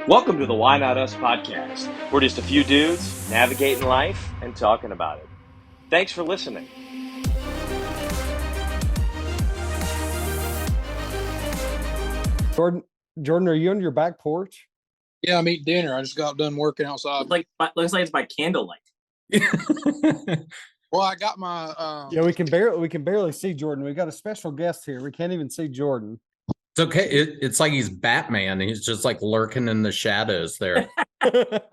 Welcome to the Why Not Us podcast. We're just a few dudes navigating life and talking about it. Thanks for listening. Jordan, are you on your back porch? Yeah, I'm eating dinner. I just got done working outside. Looks like it's by candlelight. Well, I got my Yeah, we can barely see Jordan. We got a special guest here. We can't even see Jordan. It's okay. It's like he's Batman. He's just like lurking in the shadows there. I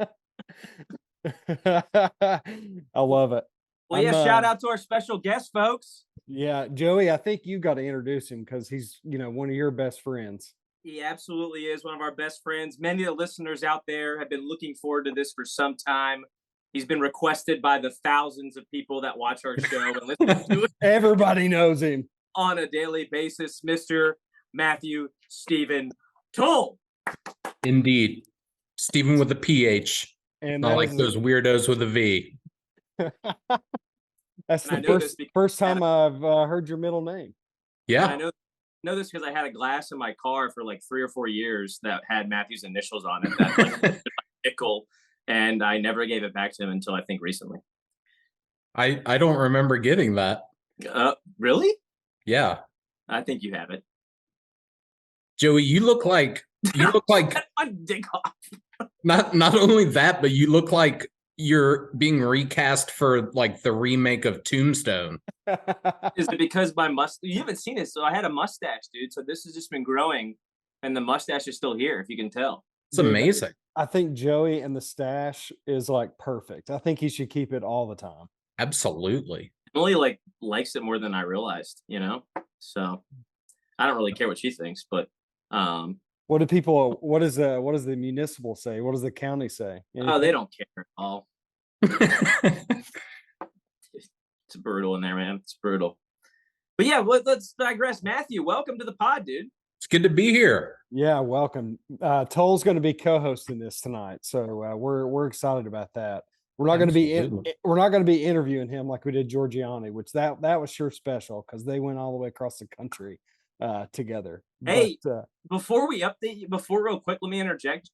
love it. Well, shout out to our special guest, folks. Yeah, Joey, I think you got to introduce him because he's, one of your best friends. He absolutely is one of our best friends. Many of the listeners out there have been looking forward to this for some time. He's been requested by the thousands of people that watch our show and listen to it. Everybody knows him on a daily basis, Mr. Matthew Stephen Towle. Indeed. Stephen with a PH. And not like those weirdos with a V. That's the first time I've heard your middle name. Yeah. I know this because I had a glass in my car for like 3 or 4 years that had Matthew's initials on it. That like nickel, and I never gave it back to him until I think recently. I don't remember getting that. Really? Yeah. I think you have it. Joey, you look like dig off. not only that, but you look like you're being recast for like the remake of Tombstone. Is it because my mustache? You haven't seen it, so I had a mustache, dude. So this has just been growing, and the mustache is still here, if you can tell. It's amazing. I think Joey and the stash is like perfect. I think he should keep it all the time. Absolutely. Emily likes it more than I realized, So I don't really care what she thinks, but what does the municipal say? What does the county say? Anything? Oh, they don't care at all. It's brutal in there, man. It's brutal. But yeah, let's digress. Matthew, welcome to the pod, dude. It's good to be here. Yeah, welcome. Towle's going to be co-hosting this tonight, so we're excited about that. We're not going to be interviewing him like we did Giorgiani, which that was sure special because they went all the way across the country together. Hey, before we update you, real quick, let me interject,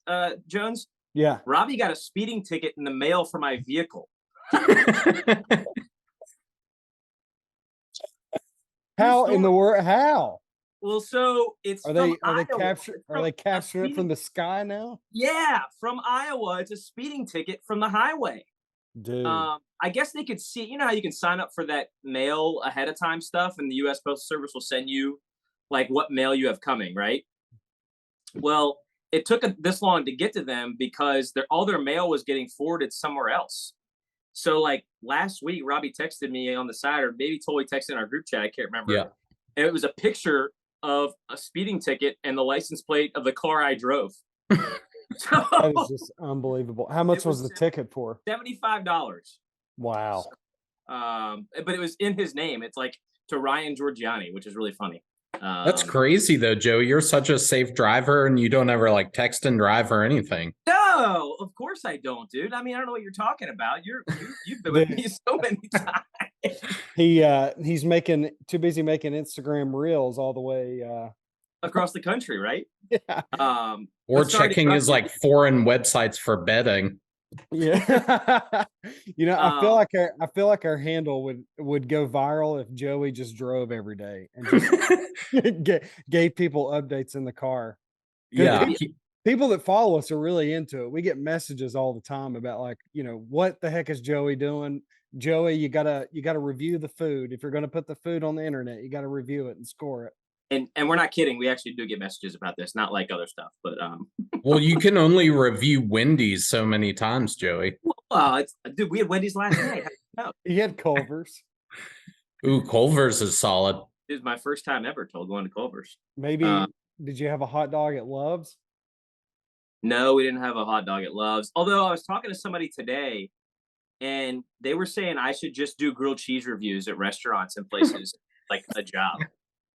Jones. Yeah, Robbie got a speeding ticket in the mail for my vehicle. How in the world? How? Well, so it's are they capturing it from the sky now? Yeah, from Iowa. It's a speeding ticket from the highway. Dude, I guess they could see. You know how you can sign up for that mail ahead of time stuff, and the U.S. Postal Service will send you like what mail you have coming, right? Well, it took this long to get to them because all their mail was getting forwarded somewhere else. So like last week, Robbie texted me on the side, or maybe totally texted in our group chat. I can't remember. Yeah. And it was a picture of a speeding ticket and the license plate of the car I drove. That is just unbelievable. How much was the ticket for? $75. Wow. But it was in his name. It's like to Ryan Giorgiani, which is really funny. That's crazy though, Joe. You're such a safe driver and you don't ever like text and drive or anything. No, of course I don't, dude. I mean, I don't know what you're talking about. You've been with me so many times. He's too busy making Instagram reels all the way across the country, right? Yeah. Or checking his like foreign websites for betting. Yeah. I feel like our handle would go viral if Joey just drove every day and just gave people updates in the car. Yeah. People that follow us are really into it. We get messages all the time about like, what the heck is Joey doing? Joey, you gotta review the food. If you're gonna put the food on the internet, you gotta review it and score it. And we're not kidding. We actually do get messages about this, not like other stuff, but Well, you can only review Wendy's so many times, Joey. Well, dude, we had Wendy's last night. He had Culver's. Ooh, Culver's is solid. It was my first time ever going to Culver's. Maybe did you have a hot dog at Love's? No, we didn't have a hot dog at Love's. Although I was talking to somebody today, and they were saying I should just do grilled cheese reviews at restaurants and places like a job.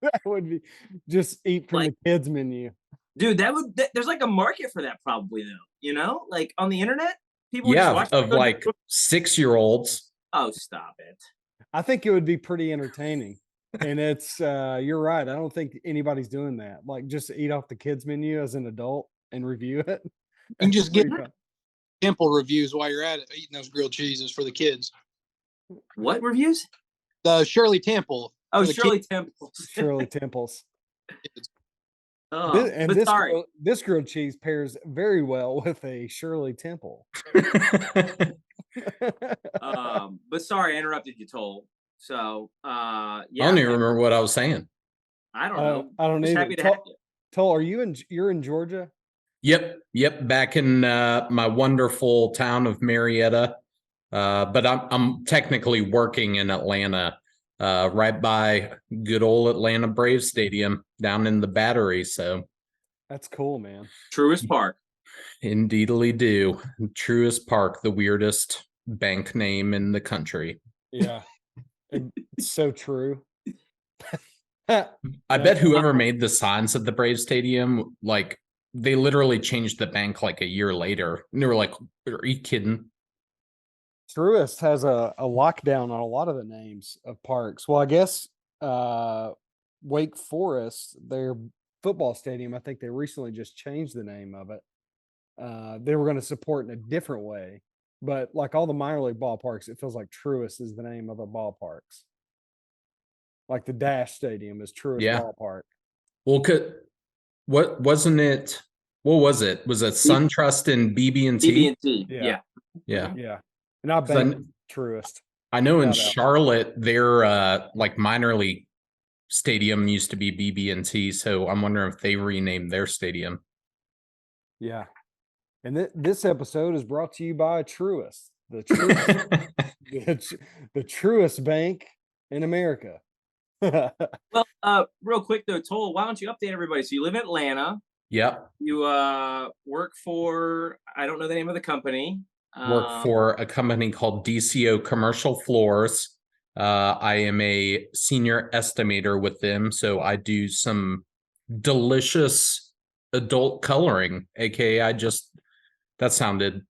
That would be just eat from the kids menu. Dude, there's like a market for that probably though, like on the internet, people of like 6-year-olds. Oh, stop it. I think it would be pretty entertaining. And it's you're right. I don't think anybody's doing that. Like just eat off the kids menu as an adult and review it. You can just get Pretty fun. Temple reviews while you're at it, eating those grilled cheeses for the kids. What reviews? The Shirley Temple. Oh, for the Shirley Temple. Shirley Temples. kids. Oh, And but sorry. this grilled cheese pairs very well with a Shirley Temple. But sorry, I interrupted you, Toll. So, yeah, I don't even remember what I was saying. I don't know. I don't Just either. happy to have you. Toll, are you're in Georgia? Yep. Back in my wonderful town of Marietta, but I'm technically working in Atlanta, right by good old Atlanta Braves Stadium down in the Battery. So, That's cool, man. Truist Park. indeedly do. Truist Park, the weirdest bank name in the country. Yeah. It's so true. I bet whoever made the signs at the Braves Stadium, like they literally changed the bank like a year later. And they were like, "Are you kidding?" Truist has a lockdown on a lot of the names of parks. Well, I guess Wake Forest, their football stadium, I think they recently just changed the name of it. They were going to support in a different way, but like all the minor league ballparks, it feels like Truist is the name of the ballparks. Like the Dash Stadium is Truist Yeah. Ballpark. Well, what wasn't it? What was it? Was it SunTrust and BB&T? BB&T. Yeah. Yeah. Yeah, and I 'Cause I bet Truist. I know in Shout out. Charlotte, their like minor league stadium used to be BB&T, so I'm wondering if they renamed their stadium. Yeah, and this episode is brought to you by Truist, the Truist, the truest bank in America. Well, real quick though, Toll, why don't you update everybody? So you live in Atlanta. Yep. You work for, I don't know the name of the company. Work for a company called DCO Commercial Floors. I am a senior estimator with them, so I do some delicious adult coloring, aka that sounded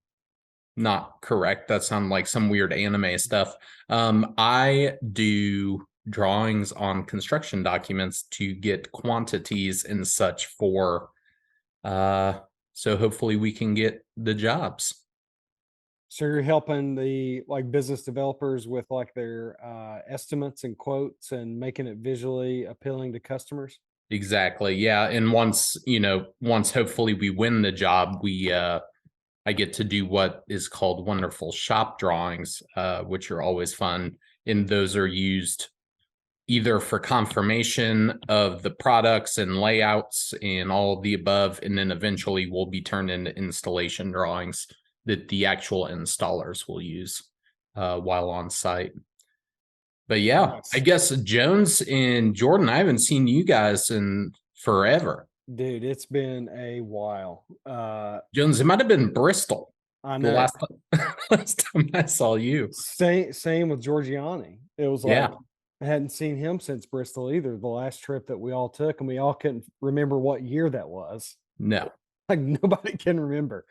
not correct. That sounded like some weird anime stuff. I do drawings on construction documents to get quantities and such for so hopefully we can get the jobs. So you're helping the like business developers with like their estimates and quotes and making it visually appealing to customers. Exactly. Yeah. And once hopefully we win the job, I get to do what is called wonderful shop drawings, which are always fun. And those are used either for confirmation of the products and layouts and all of the above, and then eventually will be turned into installation drawings that the actual installers will use while on site. But yeah, Nice. I guess Jones and Jordan, I haven't seen you guys in forever. Dude, it's been a while. Jones, it might have been Bristol I the know. last time I saw you. Same with Giorgiani. It was Yeah. like I hadn't seen him since Bristol either. The last trip that we all took, and we all couldn't remember what year that was. No. Like nobody can remember.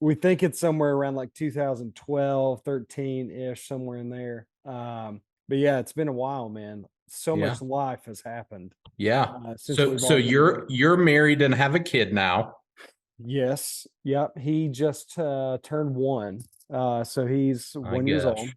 We think it's somewhere around like 2012, 13-ish, somewhere in there. But yeah, it's been a while, man. So Yeah. much life has happened. Yeah. Since So we've so all been you're married and have a kid now. Yes. Yep. He just turned 1. So he's 1 years old. gosh.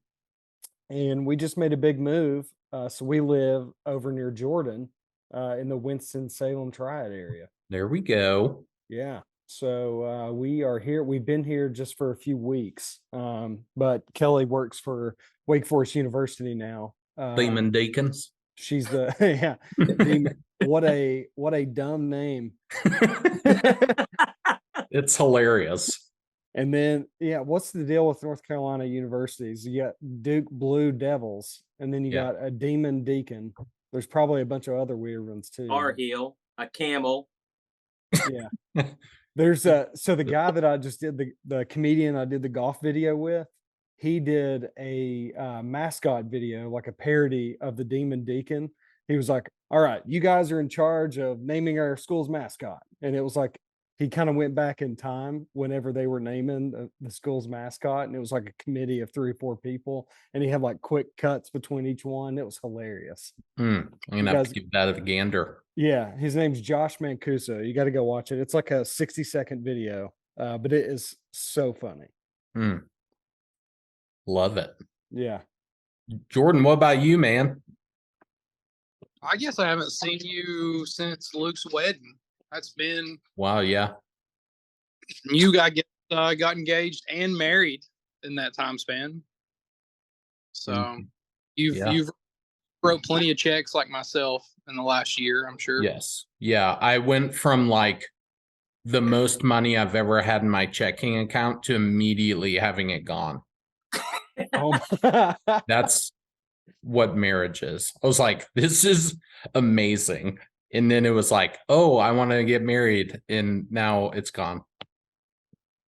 And we just made a big move. So we live over near Jordan, in the Winston-Salem Triad area. There we go. Yeah. So we are here. We've been here just for a few weeks. But Kelly works for Wake Forest University now. Demon Deacons. She's the yeah. Demon. What a dumb name. It's hilarious. And then, yeah, what's the deal with North Carolina universities? You got Duke Blue Devils, and then you Yeah. got a Demon Deacon. There's probably a bunch of other weird ones too. Our heel, a camel. Yeah. There's so the guy that I just did the comedian I did the golf video with, he did a mascot video, like a parody of the Demon Deacon. He was like, "All right, you guys are in charge of naming our school's mascot," and it was like he kind of went back in time whenever they were naming the school's mascot, and it was like a committee of 3 or 4 people, and he had like quick cuts between each one. It was hilarious. I'm gonna have to give that a gander. Yeah, his name's Josh Mancuso. You got to go watch it. It's like a 60-second video, but it is so funny. Love it. Yeah. Jordan, what about you, man? I guess I haven't seen you since Luke's wedding. That's been Wow, yeah. you got engaged and married in that time span. So you've wrote plenty of checks like myself in the last year, I'm sure. Yes. Yeah. I went from like the most money I've ever had in my checking account to immediately having it gone. Oh, That's what marriage is. I was like, this is amazing. And then it was like, oh, I want to get married. And now it's gone.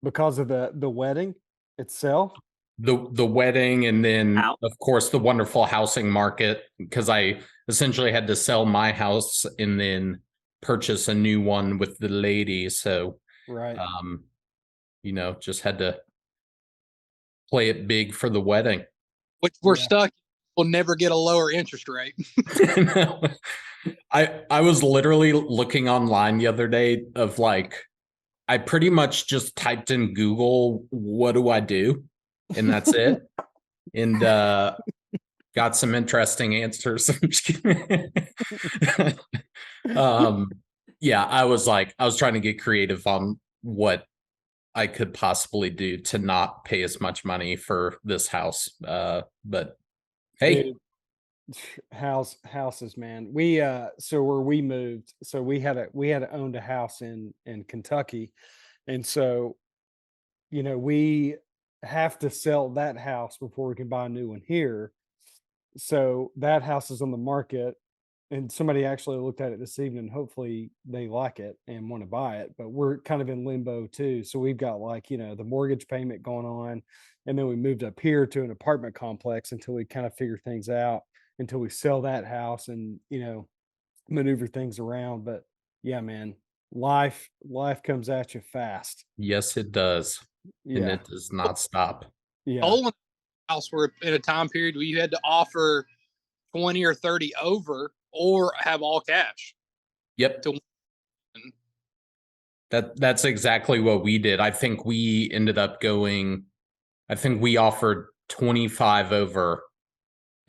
because of the wedding itself. The wedding, and then of course the wonderful housing market, because I essentially had to sell my house and then purchase a new one with the lady. So Right. Just had to play it big for the wedding. Which we're stuck. We'll never get a lower interest rate. I was literally looking online the other day of like, I pretty much just typed in Google, what do I do? And that's it. And got some interesting answers. I'm just kidding. Yeah, I was trying to get creative on what I could possibly do to not pay as much money for this house. But hey. Dude, houses, man. We so where we moved, so we had owned a house in Kentucky, and so we have to sell that house before we can buy a new one here. So that house is on the market, and somebody actually looked at it this evening. Hopefully they like it and want to buy it, but we're kind of in limbo too. So we've got like, the mortgage payment going on, and then we moved up here to an apartment complex until we kind of figure things out, until we sell that house and, maneuver things around. But yeah, man, life comes at you fast. Yes, it does. And Yeah. it does not stop. Yeah. Towle and house were in a time period where you had to offer 20 or 30 over or have all cash. Yep. That's exactly what we did. I think we ended up I think we offered 25 over,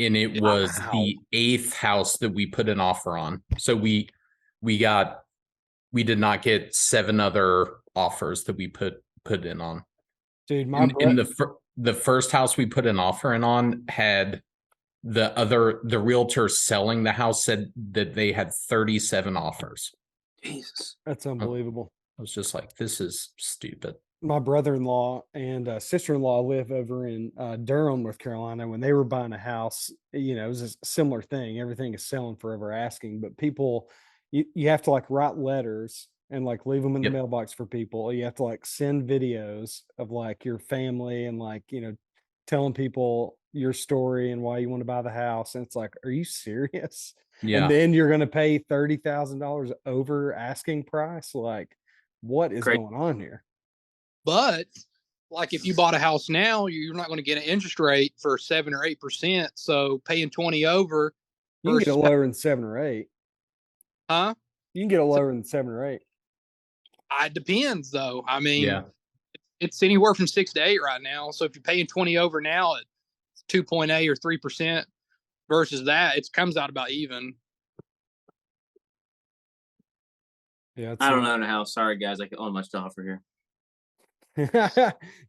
and it was the 8th house that we put an offer on. So we did not get 7 other offers that we put in on. Dude, the first house we put an offer in on had the realtor selling the house said that they had 37 offers. Jesus. That's unbelievable. I was just like, this is stupid. My brother-in-law and sister-in-law live over in Durham, North Carolina. When they were buying a house, it was a similar thing. Everything is selling forever asking, but people, you have to like write letters and like leave them in the mailbox for people. You have to like send videos of like your family and like, telling people your story and why you want to buy the house. And it's like, are you serious? Yeah. And then you're going to pay $30,000 over asking price. Like, what is going on here? But like if you bought a house now, you're not going to get an interest rate for 7 or 8%. So paying 20 over, you can get it lower than 7 or 8. Huh? You can get it lower than 7 or 8. It depends though. I mean, it's anywhere from 6 to 8 right now. So if you're paying 20 over now at 2.8 or 3% versus that, it comes out about even. Yeah, I don't own a house. Sorry, guys. I can own much to offer here.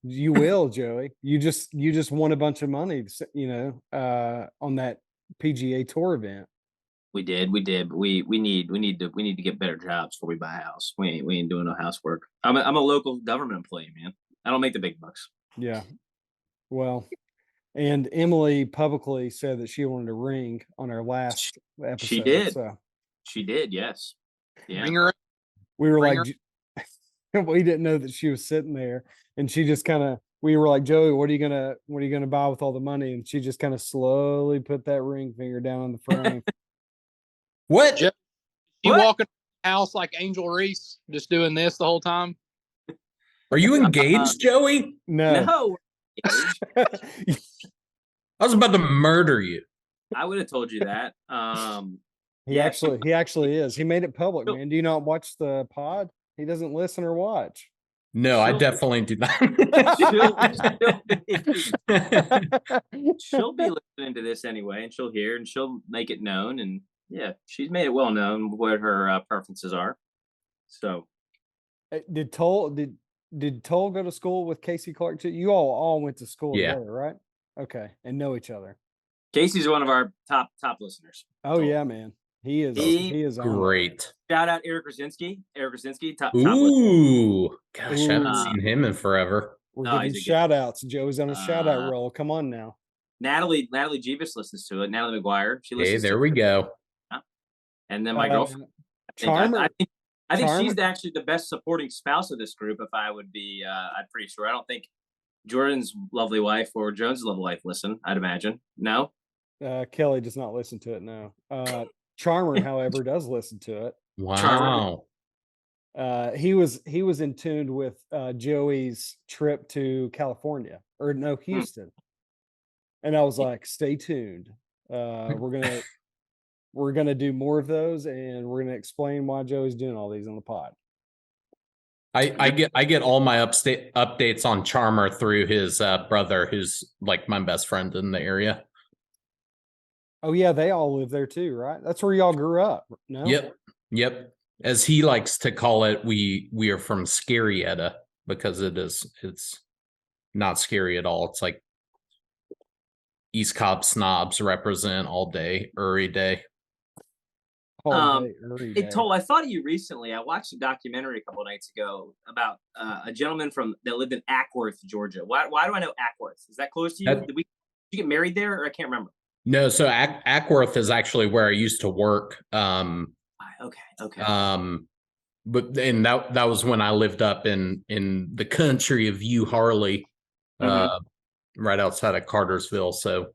You will, Joey. You just won a bunch of money, on that PGA Tour event. We did, but we need to get better jobs before we buy a house. We ain't doing no housework. I'm a local government employee, man. I don't make the big bucks. Yeah. Well, and Emily publicly said that she wanted a ring on our last episode. She did. So. She did. Yes. Yeah. We were like, we didn't know that she was sitting there, and she just we were like, Joey, what are you gonna buy with all the money? And she just kind of slowly put that ring finger down on the frame. What? You walking house like Angel Reese, just doing this the whole time? Are you engaged, Joey? No. No, I was about to murder you. I would have told you that. He Yeah, actually is. He made it public, She'll- man. Do you not watch the pod? He doesn't listen or watch. No, I She'll- definitely do not. she'll be listening to this anyway, and she'll hear, and she'll make it known. And yeah, she's made it well known what her preferences are. So Did Towle go to school with Casey Clark too? You all went to school Yeah. together, right? Okay, and know each other. Casey's one of our top listeners. Oh Towle. yeah, man. He is on it. Great. Shout out Eric Krasinski. top listener. Ooh, gosh, I haven't Ooh. seen him in forever. We're Oh, giving he's a good- shout outs. Joe's on a shout out Uh, roll. Come on now. Natalie Jeebus listens to it. Natalie McGuire. She Hey, listens. there to we it. go. And then my Uh, girlfriend. Charmer. I think she's Charmer- actually the best supporting spouse of this group. If I would be, I'm pretty sure. I don't think Jordan's lovely wife or Jones' lovely wife listen. I'd imagine. No. Kelly does not listen to it. No. Charmer, however, does listen to it. Wow. He was in tune with Joey's trip to California, or no, Houston. And I was like, stay tuned. We're gonna do more of those, and we're gonna explain why Joey's doing all these on the pod. I get all my updates on Charmer through his brother, who's like my best friend in the area. Oh yeah, they all live there too, right? That's where y'all grew up. No. Yep. As he likes to call it, we are from Scarietta because it's not scary at all. It's like East Cobb snobs represent all day, every day. All day, every day. Toll, I thought of you recently. I watched a documentary a couple of nights ago about a gentleman that lived in Ackworth, Georgia. Why do I know Ackworth? Is that close to you? Did you get married there, or I can't remember? No, so Ackworth is actually where I used to work. Okay. But and that was when I lived up in the country of Harley, right outside of Cartersville. So,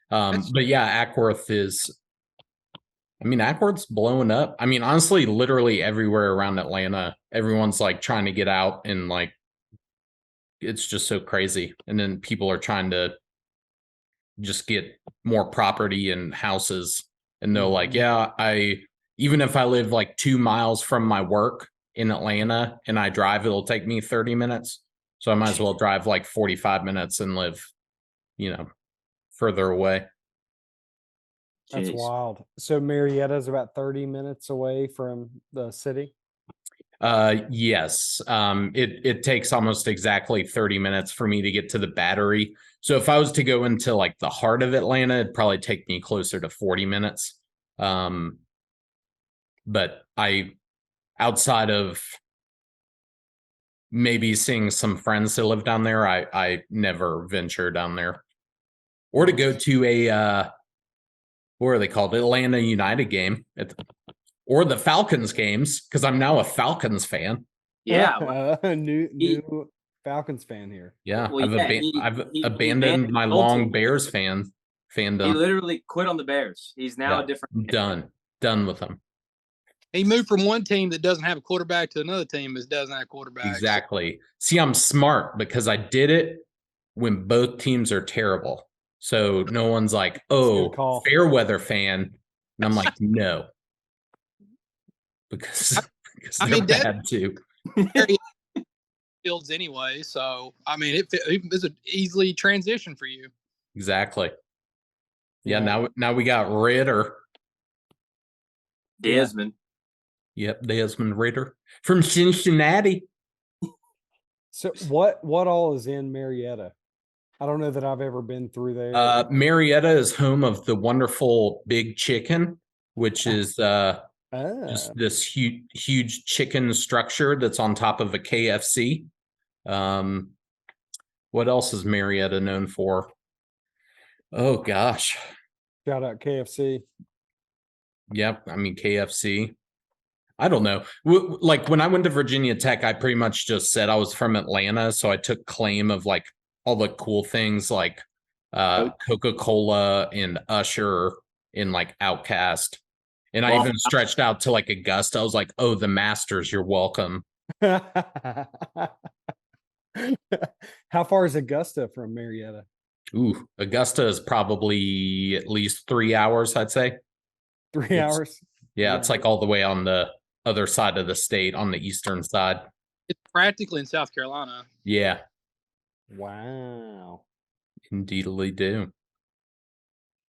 but yeah, Ackworth's blowing up. I mean, honestly, literally everywhere around Atlanta, everyone's like trying to get out, and like it's just so crazy. And then people are trying to just get more property and houses, and they're like, yeah, even if I live like 2 miles from my work in Atlanta and I drive, it'll take me 30 minutes. So I might as well drive like 45 minutes and live, further away. That's Jeez. wild. So Marietta is about 30 minutes away from the city. Yes. It takes almost exactly 30 minutes for me to get to the Battery. So if I was to go into like the heart of Atlanta, it'd probably take me closer to 40 minutes. But outside of maybe seeing some friends that live down there, I never venture down there. Or to go to a what are they called? Atlanta United game or the Falcons games, because I'm now a Falcons fan. Yeah. New Falcons fan here. Yeah, Well, I've he abandoned my the long old team. Bears He fandom. literally quit on the Bears. He's now Yeah. a different. Done with them. He moved from one team that doesn't have a quarterback to another team that doesn't have a quarterback. Exactly. See, I'm smart because I did it when both teams are terrible. So no one's like, oh, call. fair weather fan. And I'm like, no. Because they're bad too. Fields anyway, so I mean, it's an easily transition for you. Exactly. Yeah. Now we got Ritter. Desmond. Yep, Desmond Ritter from Cincinnati. So what all is in Marietta? I don't know that I've ever been through there. Marietta is home of the wonderful Big Chicken, which is just this huge chicken structure that's on top of a KFC. What else is Marietta known for? Oh gosh. Shout out KFC. Yep, I mean KFC. I don't know. Like when I went to Virginia Tech, I pretty much just said I was from Atlanta, so I took claim of like all the cool things like Coca-Cola and Usher and like Outkast. And I Well, even stretched out to like Augusta. I was like, oh, the Masters, you're welcome. How far is Augusta from Marietta? Ooh, Augusta is probably at least 3 hours, I'd say. 3 hours? Yeah, it's like all the way on the other side of the state, on the eastern side. It's practically in South Carolina. Yeah, Wow. indeedly do.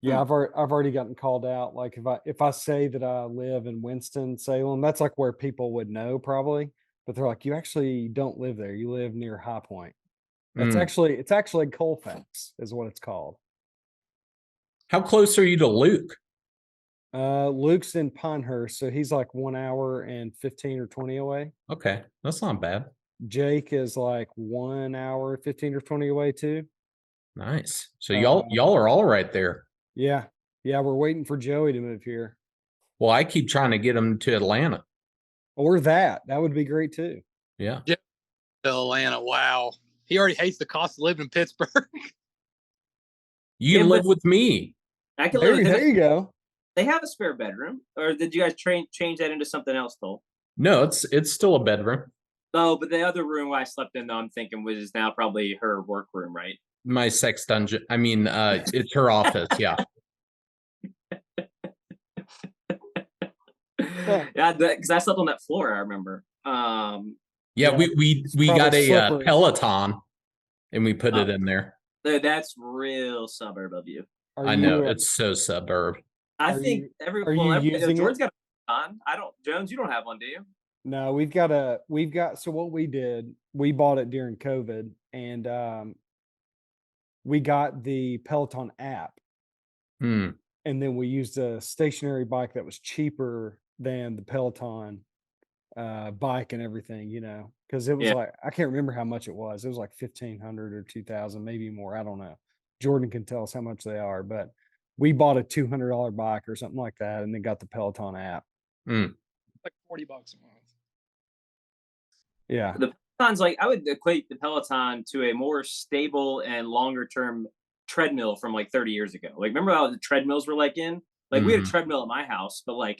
Yeah, I've already gotten called out. Like if I say that I live in Winston Salem, that's like where people would know probably, but they're like, you actually don't live there. You live near High Point. That's Mm. it's actually Colfax is what it's called. How close are you to Luke? Luke's in Pinehurst, so he's like 1 hour and 15 or 20 away. Okay, that's not bad. Jake is like 1 hour, 15 or 20 away too. Nice. So y'all are all right there. Yeah. Yeah, we're waiting for Joey to move here. Well, I keep trying to get him to Atlanta. Or that. That would be great too. Yeah. To Atlanta. Wow. He already hates the cost of living in Pittsburgh. You Yeah, live but- with me. I can live with him. There you go. They have a spare bedroom, or did you guys change that into something else, though? No, it's still a bedroom. Oh, but the other room I slept in, though, I'm thinking was now probably her work room, right? My sex dungeon. I mean, it's her office. Yeah. Yeah, because I slept on that floor. I remember. Yeah, Yeah, we got probably a slippery. Peloton, and we put it in there. That's real suburb of you. Are I know you, it's so suburb. I Are think you- are you using Jordan's it? got a on. I don't. Jones, you don't have one, do you? No, so what we did, we bought it during COVID and we got the Peloton app Hmm. and then we used a stationary bike that was cheaper than the Peloton bike and everything, because it was Yeah. like, I can't remember how much it was. It was like 1,500 or 2,000, maybe more. I don't know. Jordan can tell us how much they are, but we bought a $200 bike or something like that and then got the Peloton app. Hmm. Like $40 a month. Yeah. The Peloton's like, I would equate the Peloton to a more stable and longer term treadmill from like 30 years ago. Like, remember how the treadmills were like in? Like, we had a Mhm. treadmill at my house, but like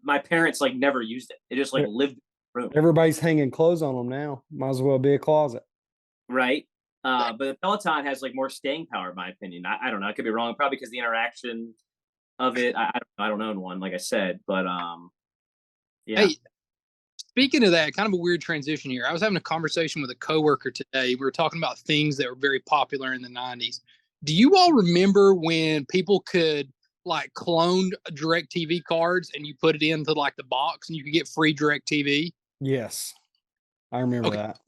my parents like never used it. It just like Yeah. lived in the room, Everybody's hanging clothes on them now. Might as well be a closet. right? But the Peloton has like more staying power, in my opinion. I don't know. I could be wrong. Probably because the interaction of it. I don't own one, like I said, but yeah. Hey, speaking of that, kind of a weird transition here. I was having a conversation with a coworker today. We were talking about things that were very popular in the 90s. Do you all remember when people could like clone DirecTV cards and you put it into like the box and you could get free DirecTV? Yes. I remember Okay. that.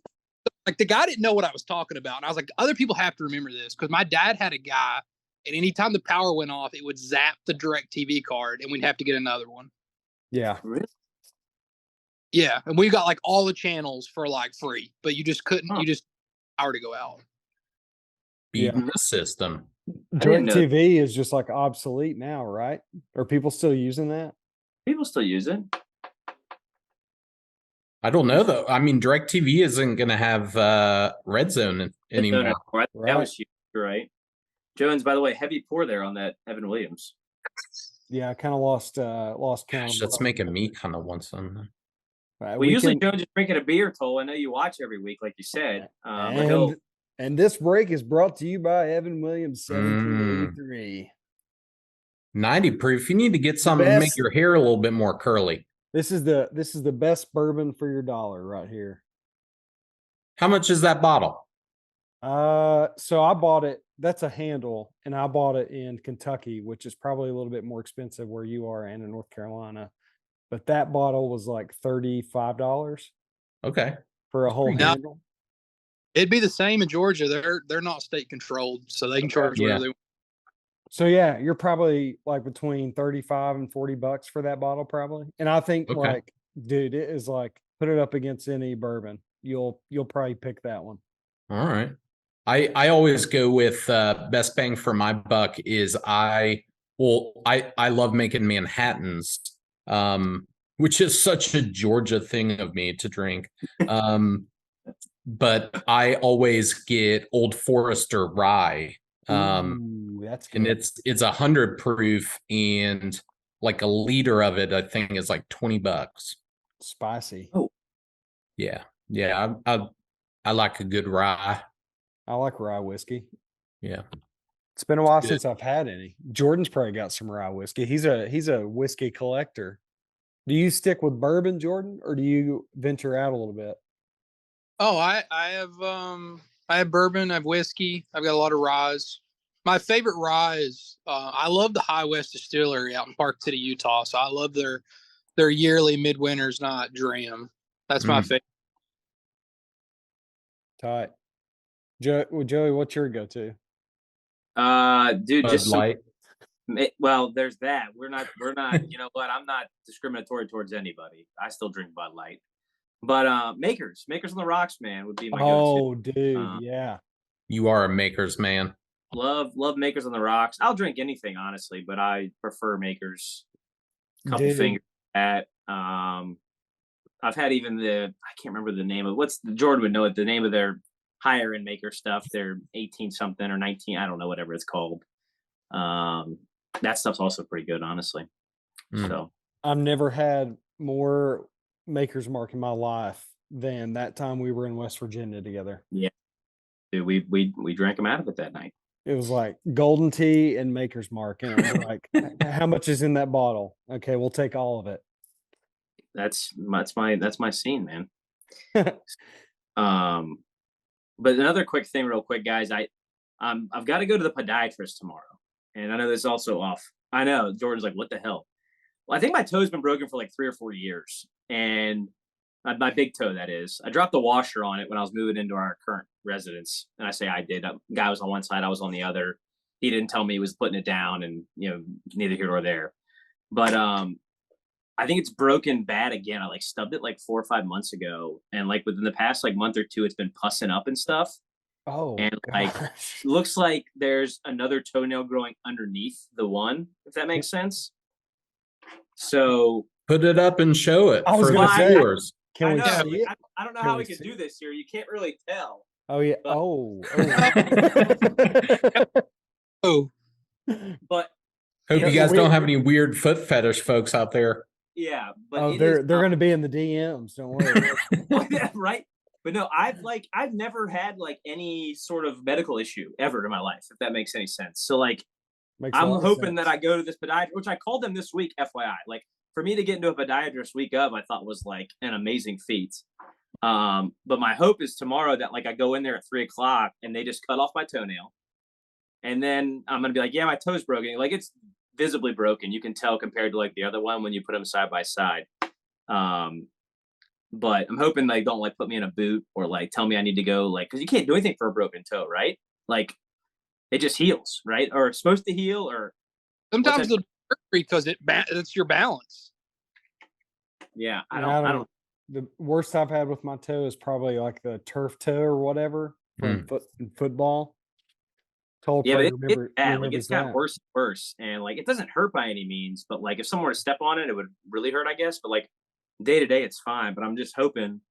Like the guy didn't know what I was talking about. And I was like, other people have to remember this because my dad had a guy and anytime the power went off, it would zap the DirecTV card and we'd have to get another one. Yeah. Really? Yeah. And we got like all the channels for like free, but you just couldn't, Huh. you just power to go out. Beating the system. didn't know. DirecTV is just like obsolete now, right? Are people still using that? People still use it. I don't know though. I mean, DirecTV isn't going to have Red Zone anymore. That Right. was huge, right? Jones, by the way, heavy pour there on that Evan Williams. Yeah, I kind of lost count. Gosh, of that's what- making me kind of want some. Right, Well, usually can- Jones is drinking a beer, Towle. I know you watch every week, like you said. But he'll and this break is brought to you by Evan Williams, 1783. 90 proof. You need to get some to make best- your hair a little bit more curly. This is the best bourbon for your dollar right here. How much is that bottle? So I bought it. That's a handle, and I bought it in Kentucky, which is probably a little bit more expensive where you are and in North Carolina. But that bottle was like $35 Okay. for a whole Now- handle. It'd be the same in Georgia. They're not state controlled, so they can charge Yeah. whatever they want. So yeah, you're probably like between 35 and $40 for that bottle, probably. And I think Okay. like, dude, it is like put it up against any bourbon. You'll probably pick that one. All right. I always go with best bang for my buck is I love making Manhattans, which is such a Georgia thing of me to drink. But I always get Old Forester rye. Ooh, that's And good. it's 100 proof and like a liter of it, I think is like $20. Spicy. Oh. Yeah. Yeah. I like a good rye. I like rye whiskey. Yeah. It's been a while Good. since I've had any. Jordan's probably got some rye whiskey. He's a whiskey collector. Do you stick with bourbon, Jordan, or do you venture out a little bit? Oh, I have bourbon, I have whiskey, I've got a lot of ryes. My favorite rye is I love the High West Distillery out in Park City, Utah. So I love their yearly Midwinter's Night Dram. That's my favorite. Tight. Joey, what's your go-to? Dude, Bud just some, Light. well, there's that. We're not, you know what? I'm not discriminatory towards anybody. I still drink Bud Light. But Makers on the Rocks, man, would be my go-to. Oh, dude, yeah. You are a maker's man. Love Makers on the Rocks. I'll drink anything, honestly, but I prefer Makers. Couple Dude. fingers at. I've had even I can't remember the name of Jordan would know it. The name of their higher end maker stuff. They're 18 something or 19. I don't know, whatever it's called. That stuff's also pretty good, honestly. So I've never had more Maker's Mark in my life than that time we were in West Virginia together. Yeah, dude, we drank them out of it that night. It was like golden tea and Maker's Mark, and it was like, how much is in that bottle? Okay, we'll take all of it. That's my scene, man. But another quick thing, real quick, guys. I've got to go to the podiatrist tomorrow, and I know this is also off. I know Jordan's like, what the hell? Well, I think my toe's been broken for like 3 or 4 years, and my big toe, that is. I dropped the washer on it when I was moving into our current residence, and I say I did. Guy was on one side, I was on the other. He didn't tell me he was putting it down, and neither here nor there. But I think it's broken bad again. I like stubbed it like 4 or 5 months ago, and like within the past like month or two, it's been pussing up and stuff. Oh, and like looks like there's another toenail growing underneath the one, if that makes sense. So put it up and show it. I was for gonna the say, viewers. can we know, see it? I don't know Can how we we could see do it? this here. You can't really tell. Oh yeah. But- Oh, But Hope Yeah, you guys we- don't have any weird foot fetish folks out there. yeah, but oh, it they're is, going to be in the DMs. Don't worry. right. But no, I've never had like any sort of medical issue ever in my life, if that makes any sense. So like Makes a I'm lot of hoping that sense. I go to this podiatrist, which I called them this week, FYI. Like for me to get into a podiatrist week of, I thought was like an amazing feat. But my hope is tomorrow that like I go in there at 3:00 and they just cut off my toenail. And then I'm gonna be like, yeah, my toe's broken. Like it's visibly broken. You can tell compared to like the other one when you put them side by side. But I'm hoping they don't like put me in a boot or like tell me I need to go like, because you can't do anything for a broken toe, right? Like it just heals, right? Or it's supposed to heal, or sometimes it'll hurt because it's your balance. yeah, I Yeah, don't know. The worst I've had with my toe is probably like the turf toe or whatever from football. Towle Yeah, but probably it's bad. Like remembers it's gotten that. worse and worse, and like it doesn't hurt by any means. But like if someone were to step on it, it would really hurt, I guess. But like day to day, it's fine. But I'm just hoping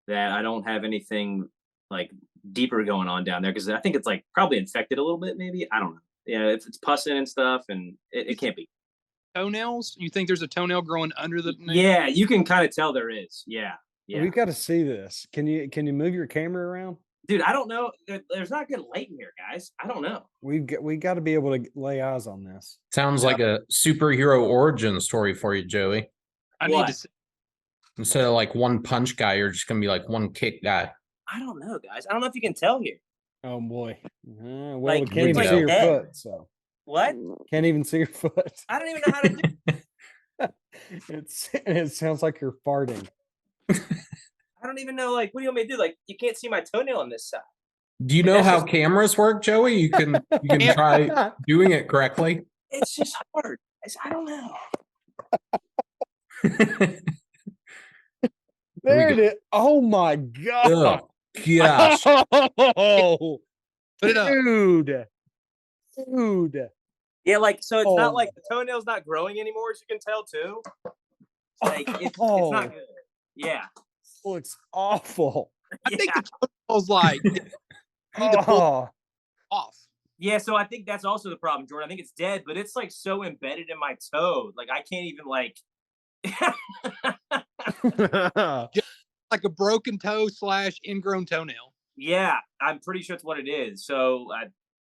that I don't have anything like deeper going on down there, because I think it's like probably infected a little bit. Maybe, I don't know. Yeah, it's pussing and stuff, and it can't be. Toenails? You think there's a toenail growing under the nail? Yeah, you can kind of tell there is. Yeah. We've got to see this. Can you move your camera around? Dude, I don't know. There's not good light in here, guys. I don't know. We got to be able to lay eyes on this. Sounds like a superhero origin story for you, Joey. I need to see. Instead of like one punch guy, you're just gonna be like one kick guy. I don't know, guys. I don't know if you can tell here. Oh boy. Well, Like, we can't it's even like see your dead. foot, so What? can't even see your foot. I don't even know how to do. It sounds like you're farting. I don't even know. Like, what do you want me to do? Like, you can't see my toenail on this side. Do you know That's how just- cameras work, Joey? You can try doing it correctly. It's just hard. I don't know. There it is. Oh my god. Oh gosh. Oh, Put it up. dude. Yeah, like, so it's not Oh. like the toenail's not growing anymore, as you can tell too. Like, it's not good. Yeah. Looks awful. I think Yeah. the toenail's like you need to pull Oh, off. Yeah, so I think that's also the problem, Jordan. I think it's dead, but it's like so embedded in my toe. Like I can't even like Like a broken toe / ingrown toenail. Yeah, I'm pretty sure it's what it is. So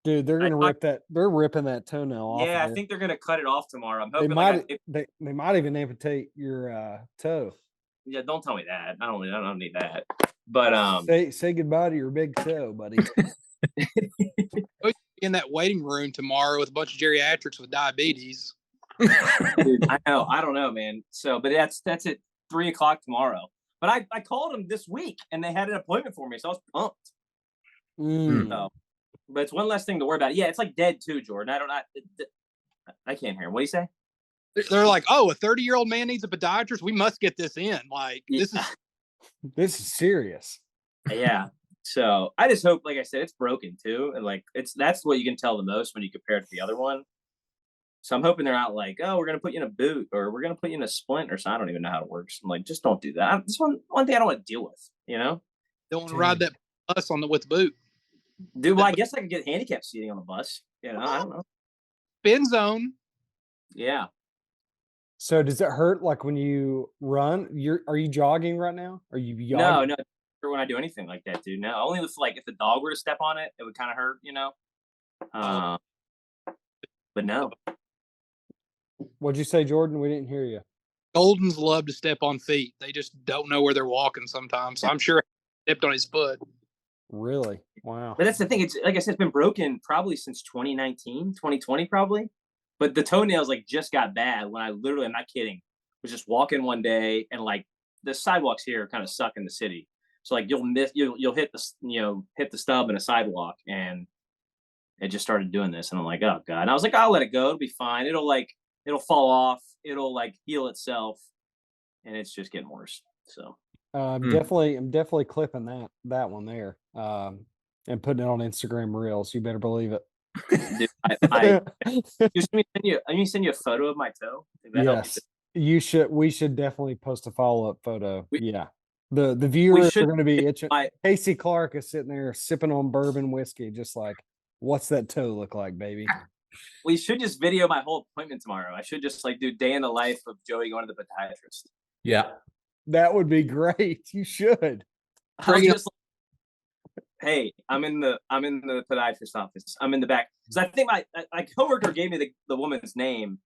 Dude, they're I gonna thought, rip that. They're ripping that toenail off yeah, of I there. think they're gonna cut it off tomorrow. I'm They hoping might. like They might even amputate your toe. yeah, don't tell me that. I don't need that. But Say goodbye to your big toe, buddy. In that waiting room tomorrow with a bunch of geriatrics with diabetes. dude, I know. I don't know, man. So, but that's at 3:00 tomorrow. But I called them this week and they had an appointment for me, so I was pumped. So, but it's one less thing to worry about. Yeah, it's like dead too, Jordan. I can't hear him. What do you say? They're like, oh, a 30-year-old man needs a podiatrist. We must get this in. Like, Yeah. This is serious. Yeah. So I just hope, like I said, it's broken too, and like that's what you can tell the most when you compare it to the other one. So I'm hoping they're not like, oh, we're gonna put you in a boot or we're gonna put you in a splint or something. I don't even know how it works. I'm like, just don't do that. This one thing I don't want to deal with, you know? don't want to ride that bus with the boot. Dude, well, I guess I could get handicap seating on the bus. You know, I don't know. Spin zone. Yeah. So does it hurt like when you run? Are you jogging right now? Are you jogging? No, when I do anything like that, dude. No, only if the dog were to step on it, it would kind of hurt, you know. But no. What'd you say, Jordan? We didn't hear you. Goldens love to step on feet. They just don't know where they're walking sometimes. So I'm sure he stepped on his foot. Really? Wow. But that's the thing. It's like I said, it's been broken probably since 2019, 2020, probably. But the toenails like just got bad when I literally, I'm not kidding, was just walking one day and like the sidewalks here kind of suck in the city. So like you'll hit the stub in a sidewalk and it just started doing this. And I'm like, oh God. And I was like, I'll let it go. It'll be fine. It'll fall off. It'll like heal itself. And it's just getting worse. So I'm definitely clipping that one there. And putting it on Instagram Reels. You better believe it. dude, I just let me send you a photo of my toe. Yes, you should. We should definitely post a follow-up photo. Yeah, the We viewers are should going to be itching. I Casey Clark is sitting there sipping on bourbon whiskey, just like, what's that toe look like, baby? we should just video my whole appointment tomorrow. I should just like do day in the life of Joey going to the podiatrist. Yeah. That would be great. You should. I'll just hey, I'm in the podiatrist office. I'm in the back because I think my coworker gave me the woman's name,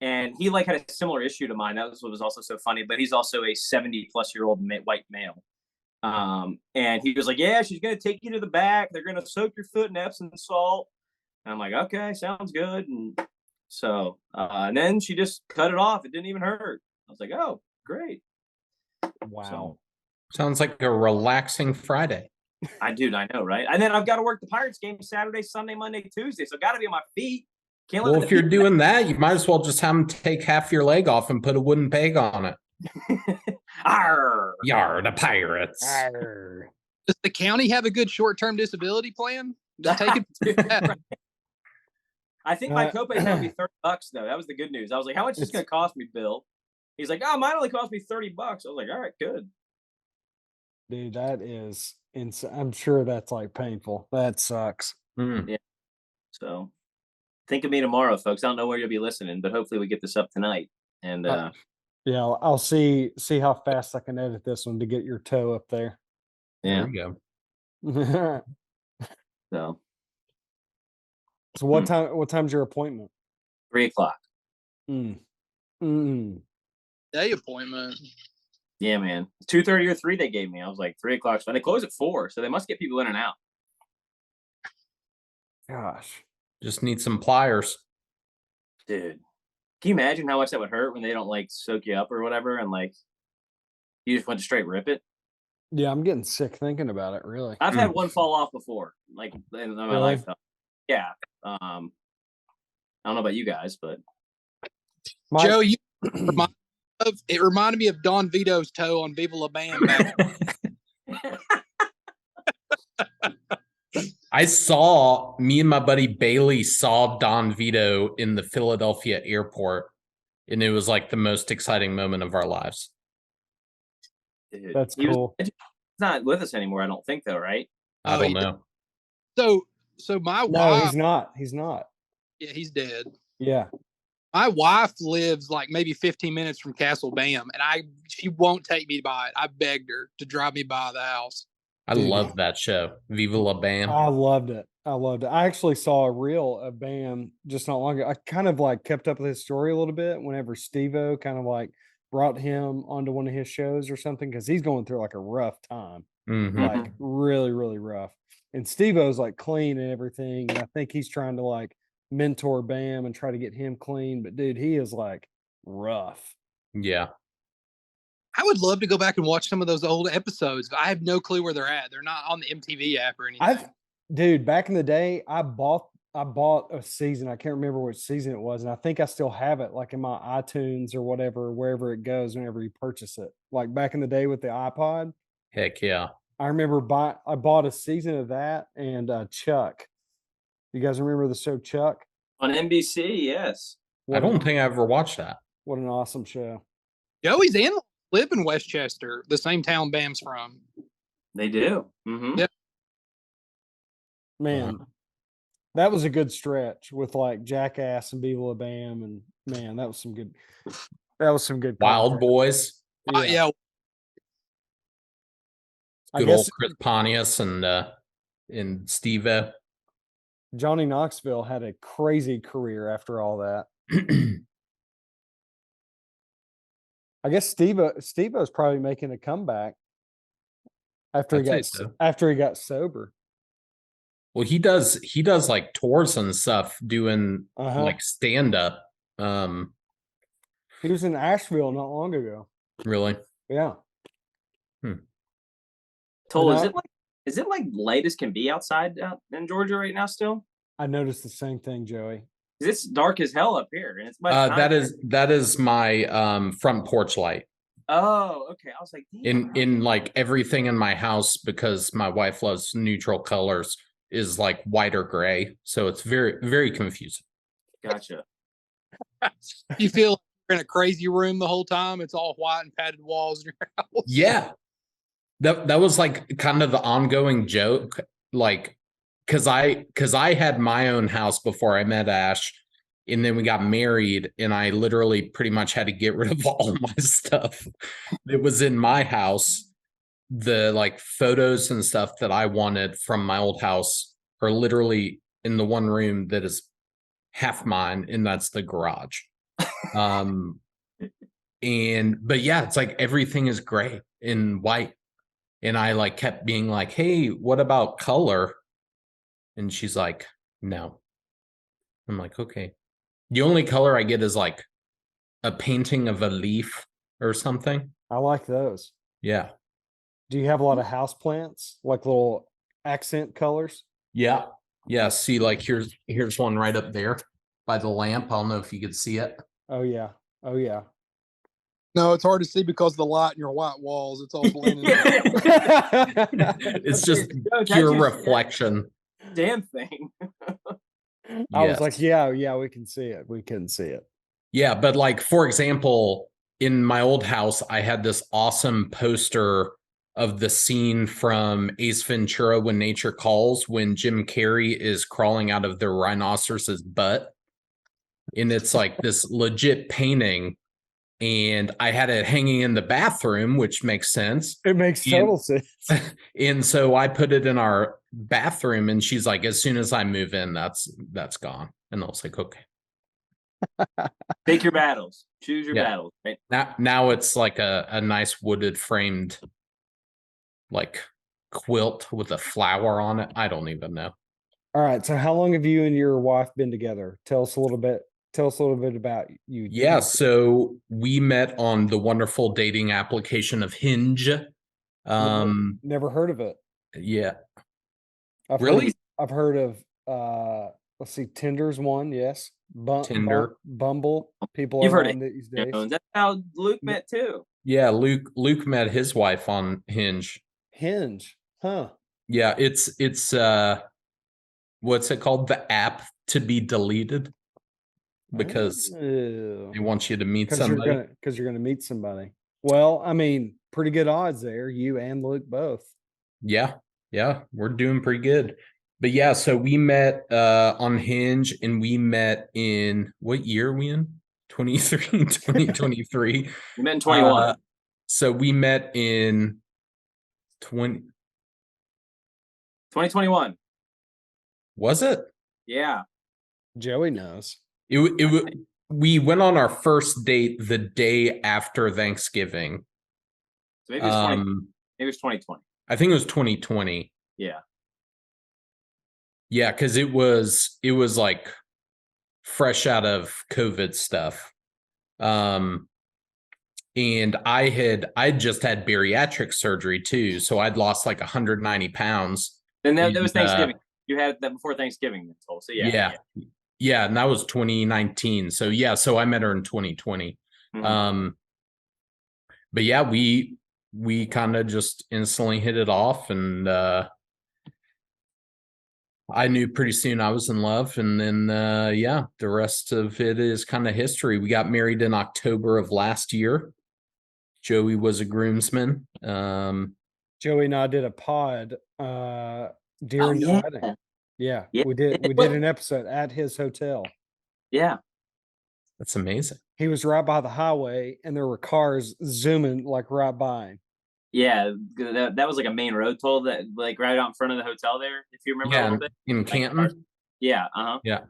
and he like had a similar issue to mine. That was what was also so funny. But he's also a 70-plus-year-old white male, and he was like, "Yeah, she's gonna take you to the back. They're gonna soak your foot in Epsom salt." And I'm like, "Okay, sounds good." And so, and then she just cut it off. It didn't even hurt. I was like, "Oh, great." Wow. So, Sounds like a relaxing Friday. I know, right? And then I've got to work the Pirates game Saturday, Sunday, Monday, Tuesday. So got to be on my feet. Can't let Well, if you're doing that, you might as well just have them take half your leg off and put a wooden peg on it. Arr. Yar, the Pirates. Arr. Does the county have a good short-term disability plan? Just take it. I think my copay is going to be $30 though. That was the good news. I was like, how much is this going to cost me, Bill? He's like, oh, mine only cost me $30. I was like, all right, good. Dude, that is insane. I'm sure that's like painful. That sucks. Yeah. So think of me tomorrow, folks. I don't know where you'll be listening, but hopefully we get this up tonight. And yeah, I'll see how fast I can edit this one to get your toe up there. yeah. There you So So what time's your appointment? 3:00. Day appointment. Yeah, man. 2:30 or 3 they gave me. I was like 3:00. So they close at 4. So they must get people in and out. Gosh. Just need some pliers. Dude. Can you imagine how much that would hurt when they don't like soak you up or whatever and like you just went to straight rip it? Yeah, I'm getting sick thinking about it, really. I've had one fall off before, like in my Really? lifetime. Yeah. I don't know about you guys, but Joe, it reminded me of Don Vito's toe on Viva La Bam back. Me and my buddy Bailey saw Don Vito in the Philadelphia airport, and it was like the most exciting moment of our lives. dude, That's he was- cool. he's not with us anymore, I don't think, though, right? I Oh, don't yeah. know. So my No, wife, he's not. He's not. yeah, he's dead. Yeah. My wife lives like maybe 15 minutes from Castle Bam, and she won't take me by it. I begged her to drive me by the house. I Dude, love that show. Viva La Bam. I loved it. I loved it. I actually saw a reel of Bam just not long ago. I kind of like kept up with his story a little bit whenever Steve-O kind of like brought him onto one of his shows or something because he's going through like a rough time, Mhm. like really, really rough. And Steve-O's like clean and everything. And I think he's trying to like mentor Bam and try to get him clean. But dude, he is like rough. Yeah. I would love to go back and watch some of those old episodes, but I have no clue where they're at. They're not on the MTV app or anything. Dude, back in the day, I bought a season. I can't remember which season it was, and I think I still have it like in my iTunes or whatever, wherever it goes whenever you purchase it. Like back in the day with the iPod. Heck yeah. I remember I bought a season of that and Chuck. You guys remember the show Chuck? On NBC, yes. I don't think I ever watched that. What an awesome show. Joey's in live in Westchester, the same town Bam's from. They do. Mm-hmm. Yeah. Man, that was a good stretch with like Jackass and Viva La Bam, and man, that was some good Wild content. Boys. Yeah. I Good guess old Chris Pontius and Steve-O. Johnny Knoxville had a crazy career after all that. I guess Steve-O's probably making a comeback after I'd say so. after he got sober. Well, he does like tours and stuff doing like stand up. He was in Asheville not long ago. Really? Yeah. Towle, is it like late as can be outside out in Georgia right now still? I noticed the same thing, Joey. It's dark as hell up here, and it's that is my front porch light. Oh, okay. I was like, damn. In like everything in my house, because my wife loves neutral colors, is like white or gray, so it's very, very confusing. Gotcha. You feel like you're in a crazy room the whole time. It's all white and padded walls in your house. Yeah, that was like kind of the ongoing joke, like because I had my own house before I met Ash, and then we got married, and I literally pretty much had to get rid of all my stuff that was in my house. The like photos and stuff that I wanted from my old house are literally in the one room that is half mine, and that's the garage. But yeah, it's like everything is gray and white. And I like kept being like, hey, what about color? And she's like, no. I'm like, okay. The only color I get is like a painting of a leaf or something. I like those. Yeah. Do you have a lot of house plants, like little accent colors? Yeah. Yeah. See, like here's one right up there by the lamp. I don't know if you could see it. Oh yeah. Oh yeah. No, it's hard to see because of the light in your white walls. It's all blended. It's just pure reflection. Damn thing. I was like, yeah, we can see it. We can see it. Yeah, but like, for example, in my old house, I had this awesome poster of the scene from Ace Ventura: When Nature Calls, when Jim Carrey is crawling out of the rhinoceros's butt. And it's like this legit painting. And I had it hanging in the bathroom, which makes sense. It makes total sense. And so I put it in our bathroom, and she's like, as soon as I move in, that's gone. And I was like, okay. Take your battles. Choose your battles. Right? Now it's like a nice wooded framed like quilt with a flower on it. I don't even know. All right. So how long have you and your wife been together? Tell us a little bit about you. Yeah, so we met on the wonderful dating application of Hinge. Never heard of it. Yeah. I've heard of let's see, Tinder's one, yes. Tinder. Bumble. People You've are heard on it. these days. That's how Luke met too. Yeah, Luke met his wife on Hinge. Hinge. Huh. Yeah, it's what's it called? The app to be deleted. Because they want you to meet somebody. Because you're gonna meet somebody. Well, I mean, pretty good odds there. You and Luke both. Yeah, we're doing pretty good. But yeah, so we met on Hinge, and we met in what year are we in? 2023. We met in 21. So we met in 2021. Was it? Yeah. Joey knows. We went on our first date the day after Thanksgiving. So maybe it's 2020. I think it was 2020. Yeah. Yeah, because it was like fresh out of COVID stuff. And I just had bariatric surgery too, so I'd lost like 190 pounds. And that was Thanksgiving. You had that before Thanksgiving, Towle. So yeah, and that was 2019. So yeah, so I met her in 2020. Mm-hmm. But yeah, we kind of just instantly hit it off, and I knew pretty soon I was in love, and then yeah, the rest of it is kind of history. We got married in October of last year. Joey was a groomsman. Joey and I did a pod during the wedding. Yeah, Yeah. we did an episode at his hotel. Yeah. That's amazing. He was right by the highway, and there were cars zooming like right by him. Yeah, that was like a main road toll that like right out in front of the hotel there, if you remember a little bit. In Canton. Yeah, Yeah.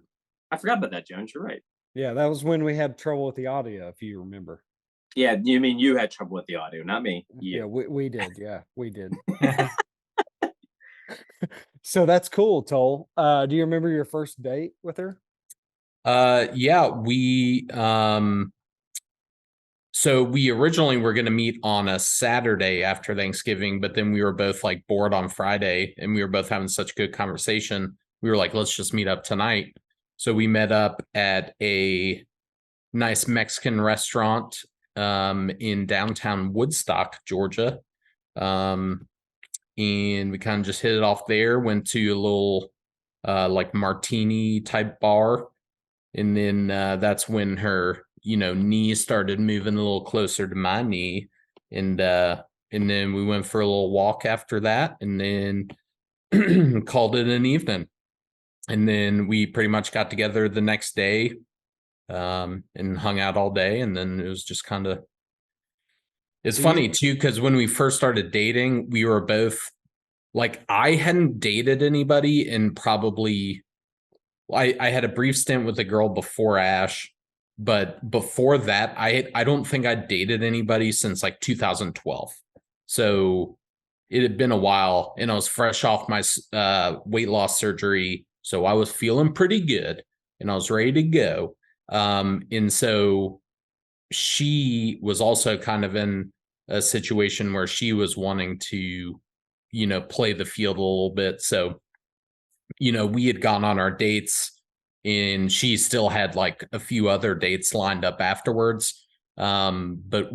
I forgot about that, Jones. You're right. Yeah, that was when we had trouble with the audio, if you remember. Yeah, you mean you had trouble with the audio, not me. Yeah, we did. Yeah, we did. So that's cool, Towle. Do you remember your first date with her? Yeah, we so we originally were going to meet on a Saturday after Thanksgiving, but then we were both like bored on Friday, and we were both having such good conversation. We were like, let's just meet up tonight. So we met up at a nice Mexican restaurant in downtown Woodstock, Georgia. And we kind of just hit it off there, went to a little like martini type bar. And then that's when her, knee started moving a little closer to my knee. And then we went for a little walk after that, and then called it an evening. And then we pretty much got together the next day and hung out all day. And then it was just kind of, it's funny too, because when we first started dating, we were both like, I hadn't dated anybody in probably, I had a brief stint with a girl before Ash, but before that, I don't think I dated anybody since like 2012. So it had been a while, and I was fresh off my weight loss surgery. So I was feeling pretty good, and I was ready to go. And so she was also kind of in a situation where she was wanting to, play the field a little bit. So, we had gone on our dates, and she still had like a few other dates lined up afterwards. But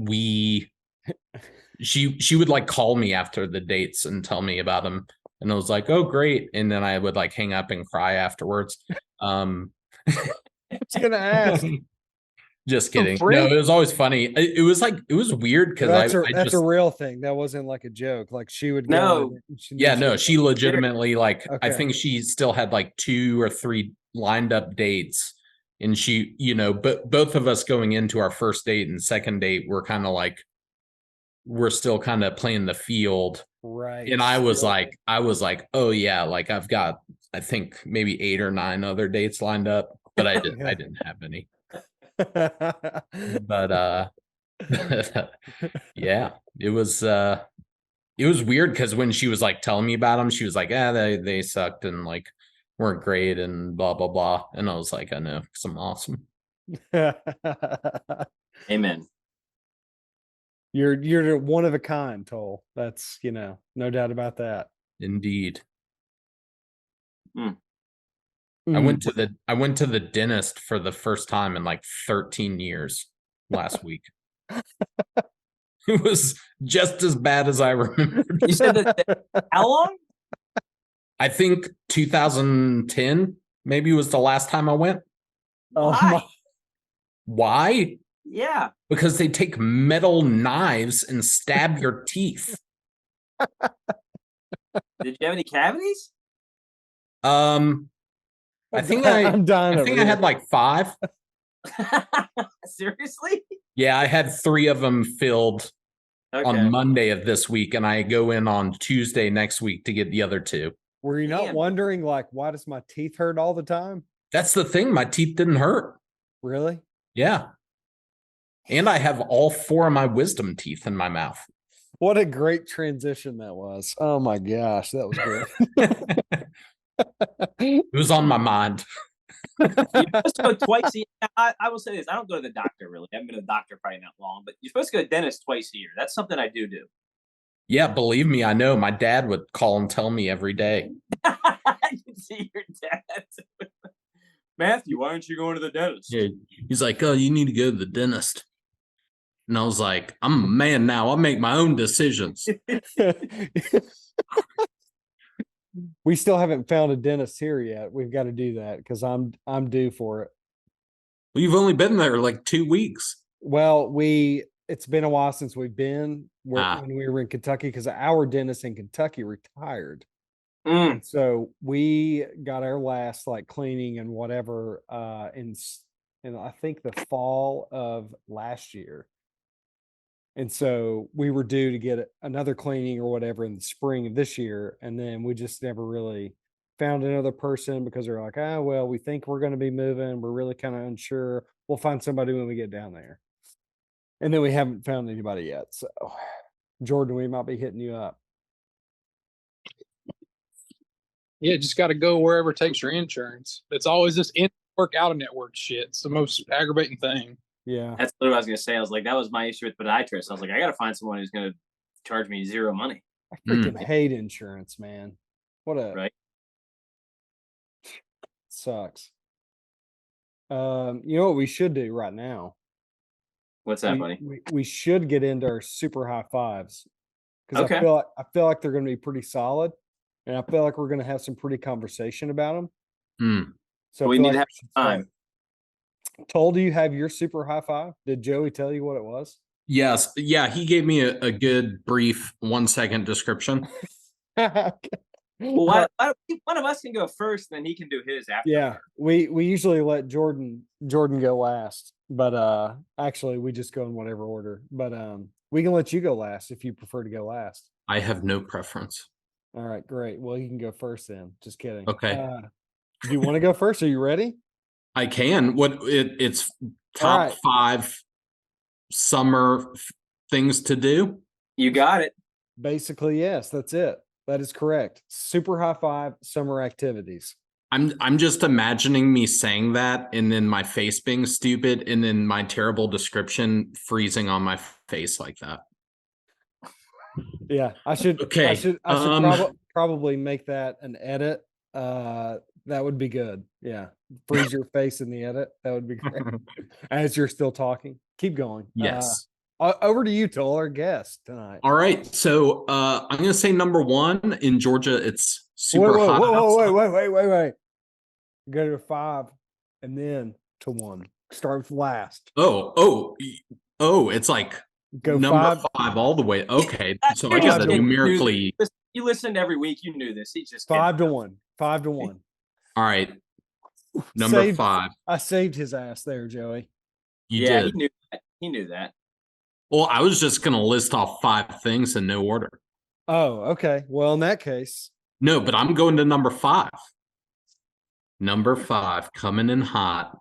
she would like call me after the dates and tell me about them. And I was like, oh, great. And then I would like hang up and cry afterwards. I was gonna ask. Just kidding. No, it was always funny. It was weird because that's a real thing. That wasn't like a joke. Like she would go. No. She legitimately like, okay. I think she still had like 2 or 3 lined up dates, and she, but both of us going into our first date and second date, we're kind of like, we're still kind of playing the field. Right. And I was like, oh yeah, like I've got, I think maybe 8 or 9 other dates lined up, but I didn't have any. But yeah, it was weird because when she was like telling me about them, she was like, they sucked and like weren't great and blah blah blah. And I was like, I know, because I'm awesome. Amen. You're one of a kind, Towle. That's no doubt about that. Indeed. I went to the dentist for the first time in like 13 years last week. It was just as bad as I remembered. You said that how long? I think 2010 maybe was the last time I went. Why? Yeah. Because they take metal knives and stab your teeth. Did you have any cavities? I think I I'm dying I over think I here. had like 5. Seriously? Yeah, I had 3 of them filled Okay. on Monday of this week, and I go in on Tuesday next week to get the other 2. Were you not Damn. wondering, like, why does my teeth hurt all the time? That's the thing. My teeth didn't hurt. Really? Yeah. And I have all 4 of my wisdom teeth in my mouth. What a great transition that was. Oh my gosh, that was great. It was on my mind. You're supposed to go twice a year. I will say this. I don't go to the doctor really. I haven't been to the doctor probably not long, but you're supposed to go to the dentist twice a year. That's something I do. Yeah, believe me, I know. My dad would call and tell me every day. I can see your dad. Matthew, why aren't you going to the dentist? Yeah, he's like, "Oh, you need to go to the dentist." And I was like, "I'm a man now. I'll make my own decisions." We still haven't found a dentist here yet. We've got to do that because I'm due for it. Well, you've only been there like 2 weeks. Well, it's been a while since we've been when we were in Kentucky because our dentist in Kentucky retired. And so we got our last like cleaning and whatever in I think the fall of last year. And so we were due to get another cleaning or whatever in the spring of this year. And then we just never really found another person because they're like, oh, well, we think we're going to be moving. We're really kind of unsure. We'll find somebody when we get down there. And then we haven't found anybody yet. So, Jordan, we might be hitting you up. Yeah, just got to go wherever takes your insurance. It's always this in-network, out-of-network shit. It's the most aggravating thing. Yeah. That's what I was going to say. I was like, that was my issue with podiatrist. I was like, I got to find someone who's going to charge me 0 money. I freaking hate insurance, man. What a right. Sucks. You know what we should do right now? What's that, buddy? We should get into our super high fives because Okay. I feel like they're going to be pretty solid, and I feel like we're going to have some pretty conversation about them. So we need to have time. Towle, do you have your super high five? Did Joey tell you what it was? Yes. Yeah, he gave me a good brief 1-second description. Okay. Well, one of us can go first, then he can do his after. Yeah, we usually let Jordan go last, but actually we just go in whatever order. But we can let you go last if you prefer to go last. I have no preference. All right, great. Well, you can go first then. Just kidding. Okay. Do you want to go first? Are you ready? I can. It's top 5 summer things to do. You got it. Basically, yes, that's it. That is correct. Super high five summer activities. I'm just imagining me saying that and then my face being stupid and then my terrible description freezing on my face like that. Yeah, I should. Okay. I should probably make that an edit. That would be good. Yeah, freeze your face in the edit. That would be great. As you're still talking, keep going. Yes. Over to you, Towle, our guest tonight. All right. So I'm gonna say number 1 in Georgia. It's super hot. Wait. Go to 5 and then to 1. Start with last. Oh, it's like go number 5 all the way. Okay. So I guess numerically. You listened every week. You knew this. He's just 5 to 1. 5 to 1. All right. Number 5. I saved his ass there, Joey. You did. He knew that. Well, I was just gonna list off 5 things in no order. Oh, okay. Well, in that case. No, but I'm going to number 5. Number 5, coming in hot.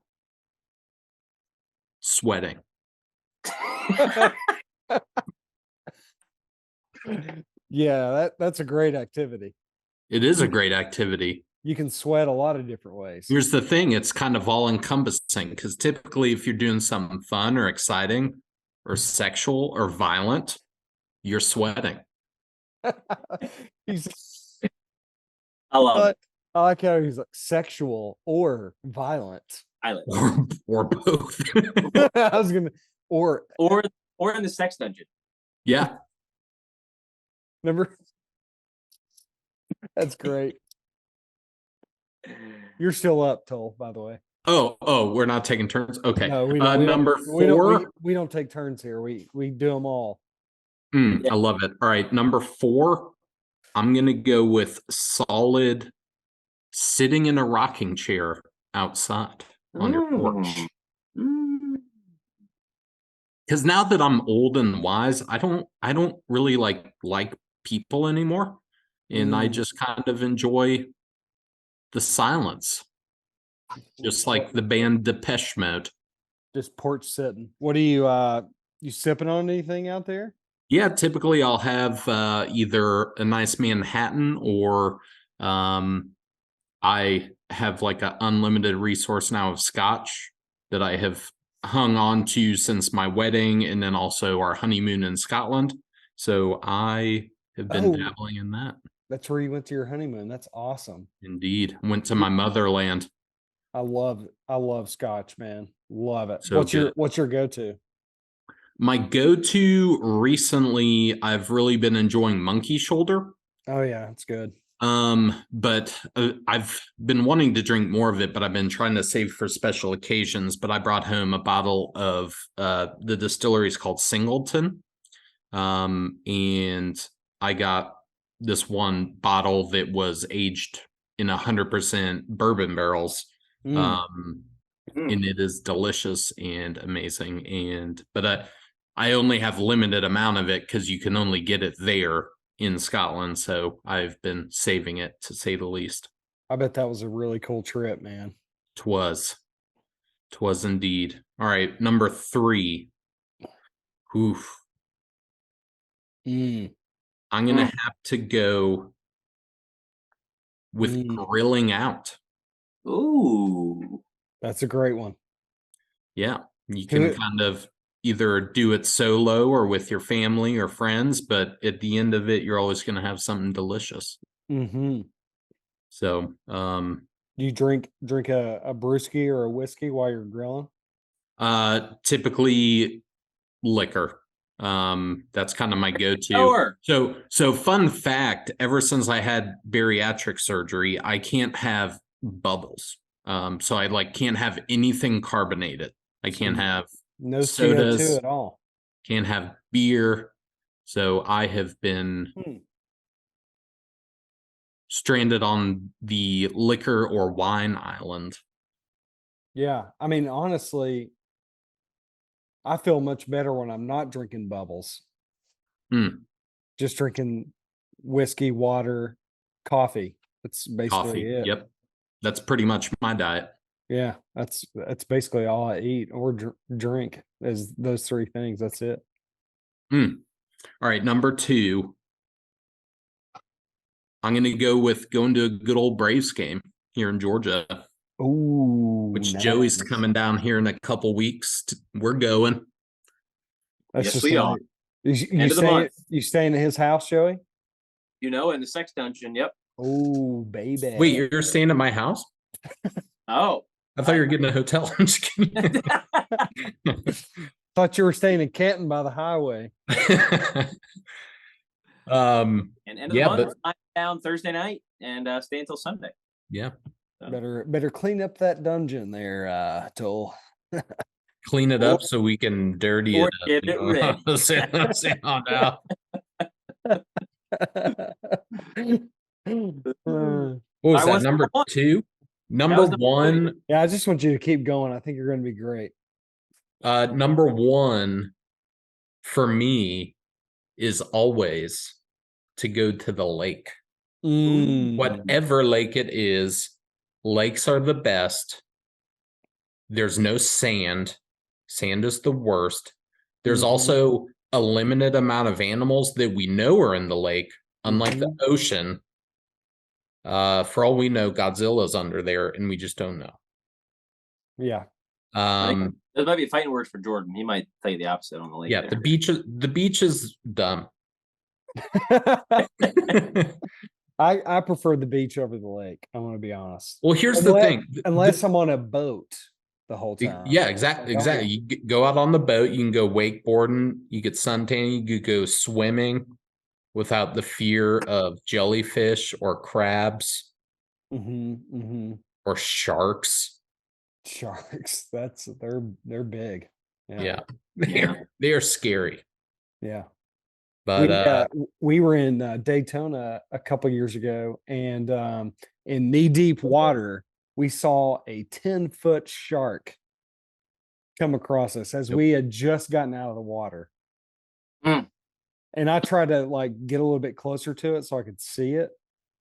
Sweating. Yeah, that's a great activity. It is a great activity. You can sweat a lot of different ways. Here's the thing, it's kind of all encompassing because typically if you're doing something fun or exciting or sexual or violent, you're sweating. I love it. I like how he's like sexual or violent. Or both. I was gonna or in the sex dungeon. Yeah. That's great. You're still up, Towle, by the way. Oh, we're not taking turns. Okay. No, number 4. We don't take turns here. We do them all. I love it. All right, number 4. I'm gonna go with solid sitting in a rocking chair outside on your porch. Because now that I'm old and wise, I don't really like people anymore. And I just kind of enjoy the silence. Just like the band Depeche Mode. Just porch sitting. What are you sipping on anything out there? Yeah, typically I'll have either a nice Manhattan or I have like an unlimited resource now of scotch that I have hung on to since my wedding and then also our honeymoon in Scotland. So I have been dabbling in that. That's where you went to your honeymoon. That's awesome. Indeed. Went to my motherland. I love scotch, man. Love it. So What's your go-to? My go-to recently, I've really been enjoying Monkey Shoulder. Oh yeah, it's good. But I've been wanting to drink more of it, but I've been trying to save for special occasions. But I brought home a bottle of the distillery is called Singleton. And I got this one bottle that was aged in 100% bourbon barrels. And it is delicious and amazing. But I only have limited amount of it because you can only get it there in Scotland. So I've been saving it, to say the least. I bet that was a really cool trip, man. Twas indeed. All right, number 3. Oof. I'm gonna have to go with grilling out. Ooh, that's a great one. Yeah, you can kind of either do it solo or with your family or friends, but at the end of it, you're always going to have something delicious. So, do you drink a brewski or a whiskey while you're grilling? Typically liquor. That's kind of my go-to. Sure. So fun fact, ever since I had bariatric surgery, I can't have bubbles. So I can't have anything carbonated. I can't have no sodas CO2 at all. Can't have beer. So I have been stranded on the liquor or wine island. Yeah. I mean, honestly, I feel much better when I'm not drinking bubbles. Just drinking whiskey, water, coffee. That's basically it. Yep. That's pretty much my diet. Yeah, that's basically all I eat or drink is those 3 things. That's it. All right, number 2. I'm going to go with going to a good old Braves game here in Georgia. Ooh, which nice. Joey's coming down here in a couple weeks. We're going. That's yes, just we are. You staying at his house, Joey? In the sex dungeon. Yep. Oh, baby. Wait, you're staying at my house? Oh. I thought you were getting a hotel. I'm just kidding. Thought you were staying in Canton by the highway. And end of the month, fly down Thursday night and stay until Sunday. Yeah. So. Better clean up that dungeon there, Towle. Clean it up so we can dirty it up. Get it ready. What was that? Number 2? Number 1. Yeah, I just want you to keep going. I think you're going to be great. Number 1 for me is always to go to the lake. Whatever lake it is, lakes are the best. There's no sand. Sand is the worst. There's also a limited amount of animals that we know are in the lake, unlike the ocean. For all we know, Godzilla's under there, and we just don't know. Yeah. There might be fighting words for Jordan. He might tell you the opposite on the lake. Yeah, there. the beach is dumb. I prefer the beach over the lake. I'm going to be honest. Well, here's the thing. Unless I'm on a boat the whole time. Yeah, exactly. You go out on the boat. You can go wakeboarding. You get suntanning. You could go swimming without the fear of jellyfish or crabs or sharks. Sharks. They're big. Yeah. They are scary. Yeah. But We were in Daytona a couple years ago, and in knee deep water, we saw a 10-foot shark come across us as we had just gotten out of the water. Mm. And I tried to like get a little bit closer to it so I could see it,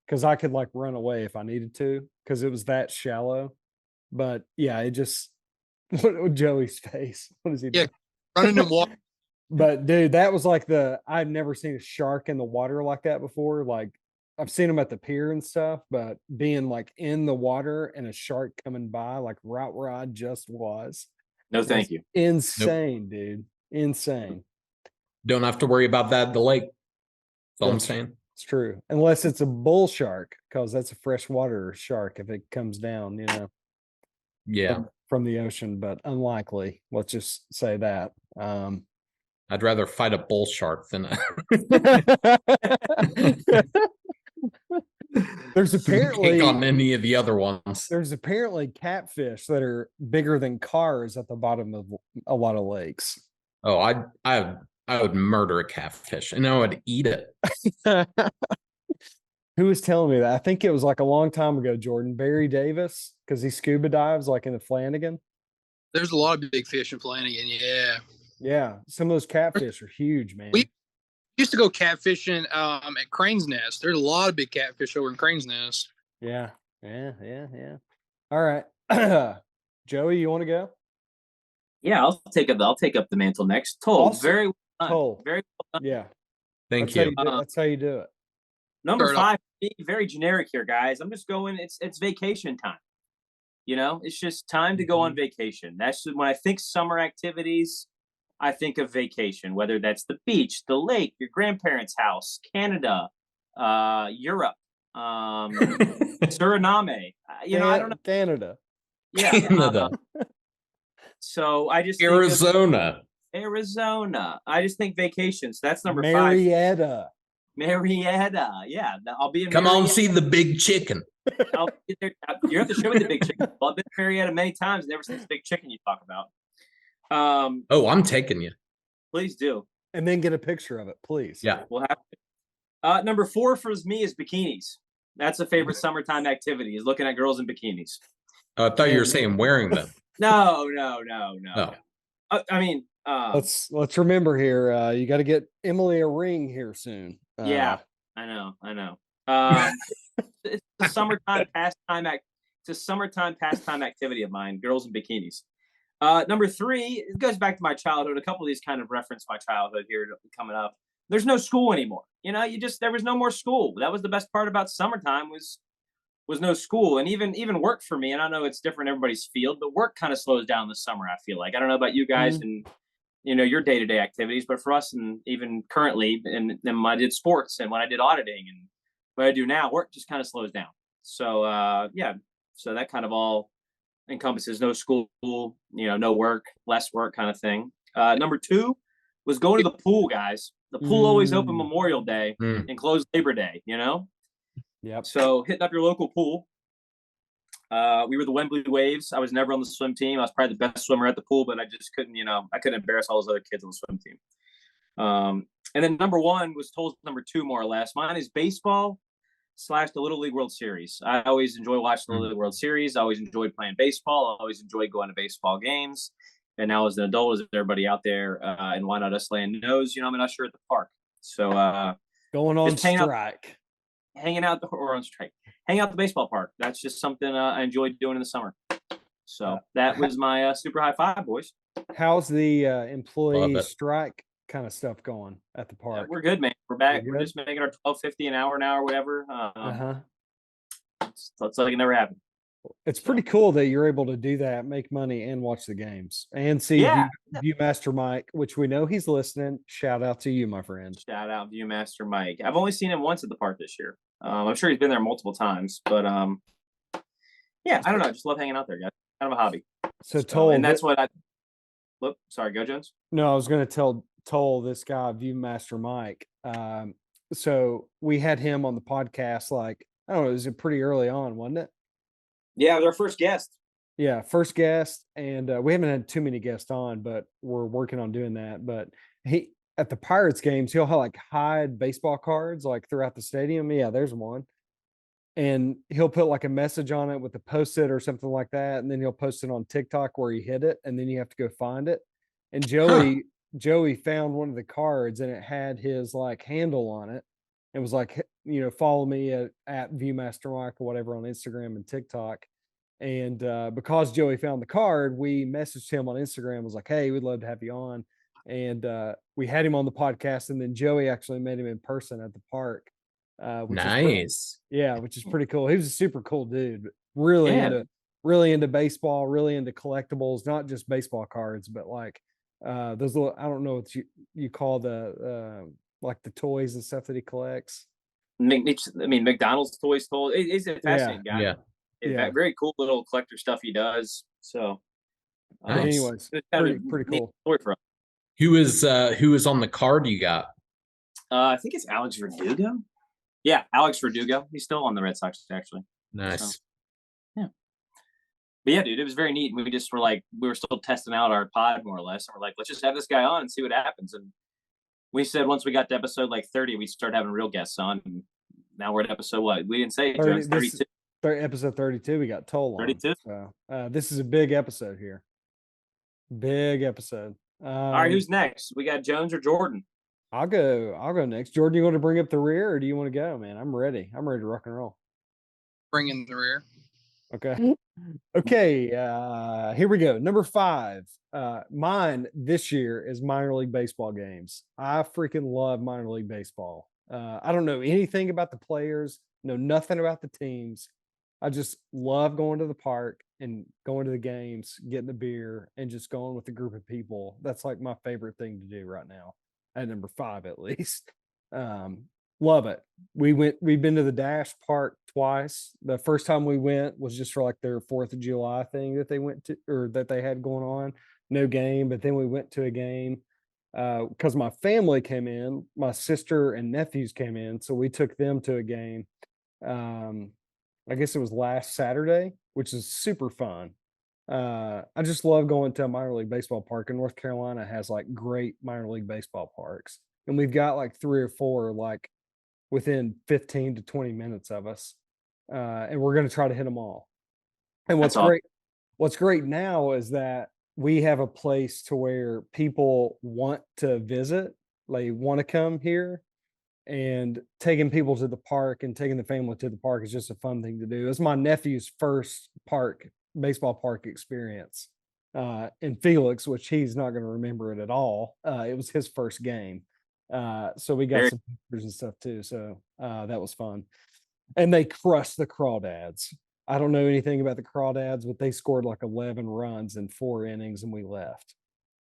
because I could like run away if I needed to, because it was that shallow. But yeah, it just what Joey's face. What is he Yeah, doing? running in water. But dude, that was like I've never seen a shark in the water like that before. Like I've seen them at the pier and stuff, but being like in the water and a shark coming by, like right where I just was. No, was thank you. Insane, dude. Insane. don't have to worry about that at the lake. That's all I'm saying. It's true. Unless it's a bull shark, because that's a freshwater shark if it comes down, Yeah. from the ocean, but unlikely. Let's just say that. I'd rather fight a bull shark than There's apparently on any of the other ones. there's apparently catfish that are bigger than cars at the bottom of a lot of lakes. Oh, I would murder a catfish and I would eat it. Who was telling me that? I think it was like a long time ago, Jordan. Barry Davis, because he scuba dives like in the Flanagan. There's a lot of big fish in Flanagan. Yeah. Yeah, some of those catfish are huge, man. We used to go catfishing at Crane's Nest. There's a lot of big catfish over in Crane's Nest. Yeah. All right. Joey, you want to go? Yeah, I'll take up the mantle next. Towle, Awesome. very well done. Towle. Very well done. Yeah. Thank That's you. That's how you do it. Number Start off. 5, very generic here, guys. I'm just going. It's vacation time. It's just time to go on vacation. That's when I think summer activities. I think of vacation, whether that's the beach, the lake, your grandparents' house, Canada, Europe, Suriname. I don't know. Canada. Yeah. Canada. So I just think of Arizona. I just think vacations. That's number 5. Marietta. Yeah, I'll be in. Come on, Marietta. see the big chicken. I'll be there. You have to show me the big chicken. Well, I've been to Marietta many times. Never seen this big chicken you talk about. Oh, I'm taking you. Please do. And then get a picture of it, please. Yeah. We'll have to. Number 4 for me is bikinis. That's a favorite summertime activity, is looking at girls in bikinis. I thought you were saying wearing them. No. Oh. I mean, let's remember here. You got to get Emily a ring here soon. yeah, I know. It's a summertime pastime activity of mine. Girls in bikinis. Number 3, it goes back to my childhood. A couple of these kind of reference my childhood here coming up. There's no school anymore. There was no more school. That was the best part about summertime was no school. And even work for me, and I know it's different in everybody's field, but work kind of slows down this summer, I feel like. I don't know about you guys and your day-to-day activities, but for us, and even currently, and then when I did sports and when I did auditing and what I do now, work just kind of slows down. So so that kind of all encompasses no school, no work, less work kind of thing. Number 2 was going to the pool, guys. The pool always open Memorial Day and closed Labor Day, Yep. So hitting up your local pool. We were the Wembley Waves. I was never on the swim team. I was probably the best swimmer at the pool, but I just couldn't, I couldn't embarrass all those other kids on the swim team. And then number 1 was Towle's number 2, more or less. Mine is baseball / the Little League World Series. I always enjoy watching the Little League World Series. I always enjoyed playing baseball. I always enjoyed going to baseball games. And now as an adult, as everybody out there, and why not us laying knows, I'm an usher at the park. So going on strike. Hanging out the baseball park. That's just something I enjoyed doing in the summer. So that was my super high 5, boys. How's the employee strike kind of stuff going at the park? Yeah, we're good, man. We're back. We're just making our $12.50 an hour, whatever. It's like it never happened. It's pretty cool that you're able to do that, make money, and watch the games and see Viewmaster Mike, which we know he's listening. Shout out to you, my friend. Shout out Viewmaster Mike. I've only seen him once at the park this year. I'm sure he's been there multiple times, but yeah, I don't know. I just love hanging out there, guys. Kind of a hobby. So Towle, and that's what I. Look, sorry, go Jones. No, I was going to tell Towle, this guy Viewmaster Mike. So we had him on the podcast. Like, I don't know, it was pretty early on, wasn't it? Yeah, it was our first guest. Yeah, first guest, and we haven't had too many guests on, but we're working on doing that. But at the Pirates games, he'll like hide baseball cards like throughout the stadium. Yeah, there's one. And he'll put like a message on it with a post-it or something like that. And then he'll post it on TikTok where he hit it, and then you have to go find it. And Joey found one of the cards and it had his like handle on it. It was like, follow me at Viewmaster Mike or whatever on Instagram and TikTok. And because Joey found the card, we messaged him on Instagram, was like, hey, we'd love to have you on. And we had him on the podcast, and then Joey actually met him in person at the park. Which Nice. which is pretty cool. He was a super cool dude. Really into baseball, really into collectibles, not just baseball cards, but like those little, I don't know what you call the like the toys and stuff that he collects. I mean, McDonald's toys told. He's a fascinating guy. Yeah. Yeah. Very cool little collector stuff he does. So, But Nice. anyways, it's kind of pretty neat cool. story for us. Who is on the card you got? I think it's Alex Verdugo. Yeah, Alex Verdugo. He's still on the Red Sox, actually. Nice. So, yeah. But yeah, dude, it was very neat. We just were like, we were still testing out our pod more or less. And we're like, let's just have this guy on and see what happens. And we said once we got to episode like 30, we'd start having real guests on. And now we're at episode what? We didn't say it, Jones, 32. Episode 32, we got Towle on. 32. So this is a big episode here. Big episode. All right, who's next? We got Jones or Jordan? I'll go next. Jordan, you want to bring up the rear, or do you want to go, man? I'm ready to rock and roll. Bring in the rear. Okay. Okay. Here we go. Number 5. Mine this year is minor league baseball games. I freaking love minor league baseball. I don't know anything about the players, know nothing about the teams. I just love going to the park and going to the games, getting the beer, and just going with a group of people. That's like my favorite thing to do right now, at number 5 at least. Love it. We've been to the Dash Park twice. The first time we went was just for like their 4th of July thing that they went to, or that they had going on. No game, but then we went to a game because my family came in, my sister and nephews came in, so we took them to a game. I guess it was last Saturday, which is super fun. I just love going to a minor league baseball park, and North Carolina has like great minor league baseball parks. And we've got like 3 or 4 like within 15 to 20 minutes of us. And we're going to try to hit them all. And what's great now is that we have a place to where people want to visit. They want to come here, and taking people to the park and taking the family to the park is just a fun thing to do. It's my nephew's first baseball park experience in Felix, which he's not going to remember it at all. It was his first game. So we got some pictures and stuff too. So that was fun. And they crushed the Crawdads. I don't know anything about the Crawdads, but they scored like 11 runs in 4 innings and we left.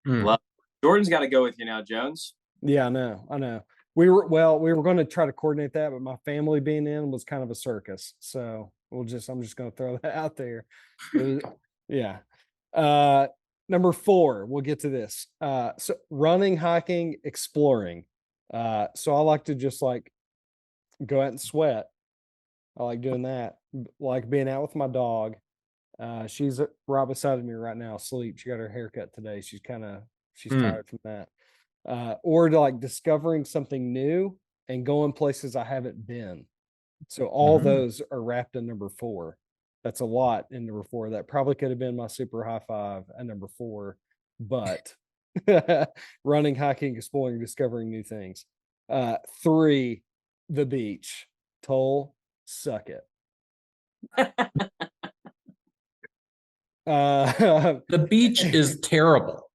Well, Jordan's got to go with you now, Jones. Yeah, I know. We were going to try to coordinate that, but my family being in was kind of a circus. So I'm just going to throw that out there. Yeah. Number 4, we'll get to this. So running, hiking, exploring. So I like to just like go out and sweat. I like doing that. Like being out with my dog. She's right beside me right now, asleep. She got her haircut today. She's tired from that. Or to like discovering something new and going places I haven't been. So all those are wrapped in number 4. That's a lot in number 4. That probably could have been my super high 5 at number 4, but running, hiking, exploring, discovering new things. 3, the beach. Towle, suck it. The beach is terrible.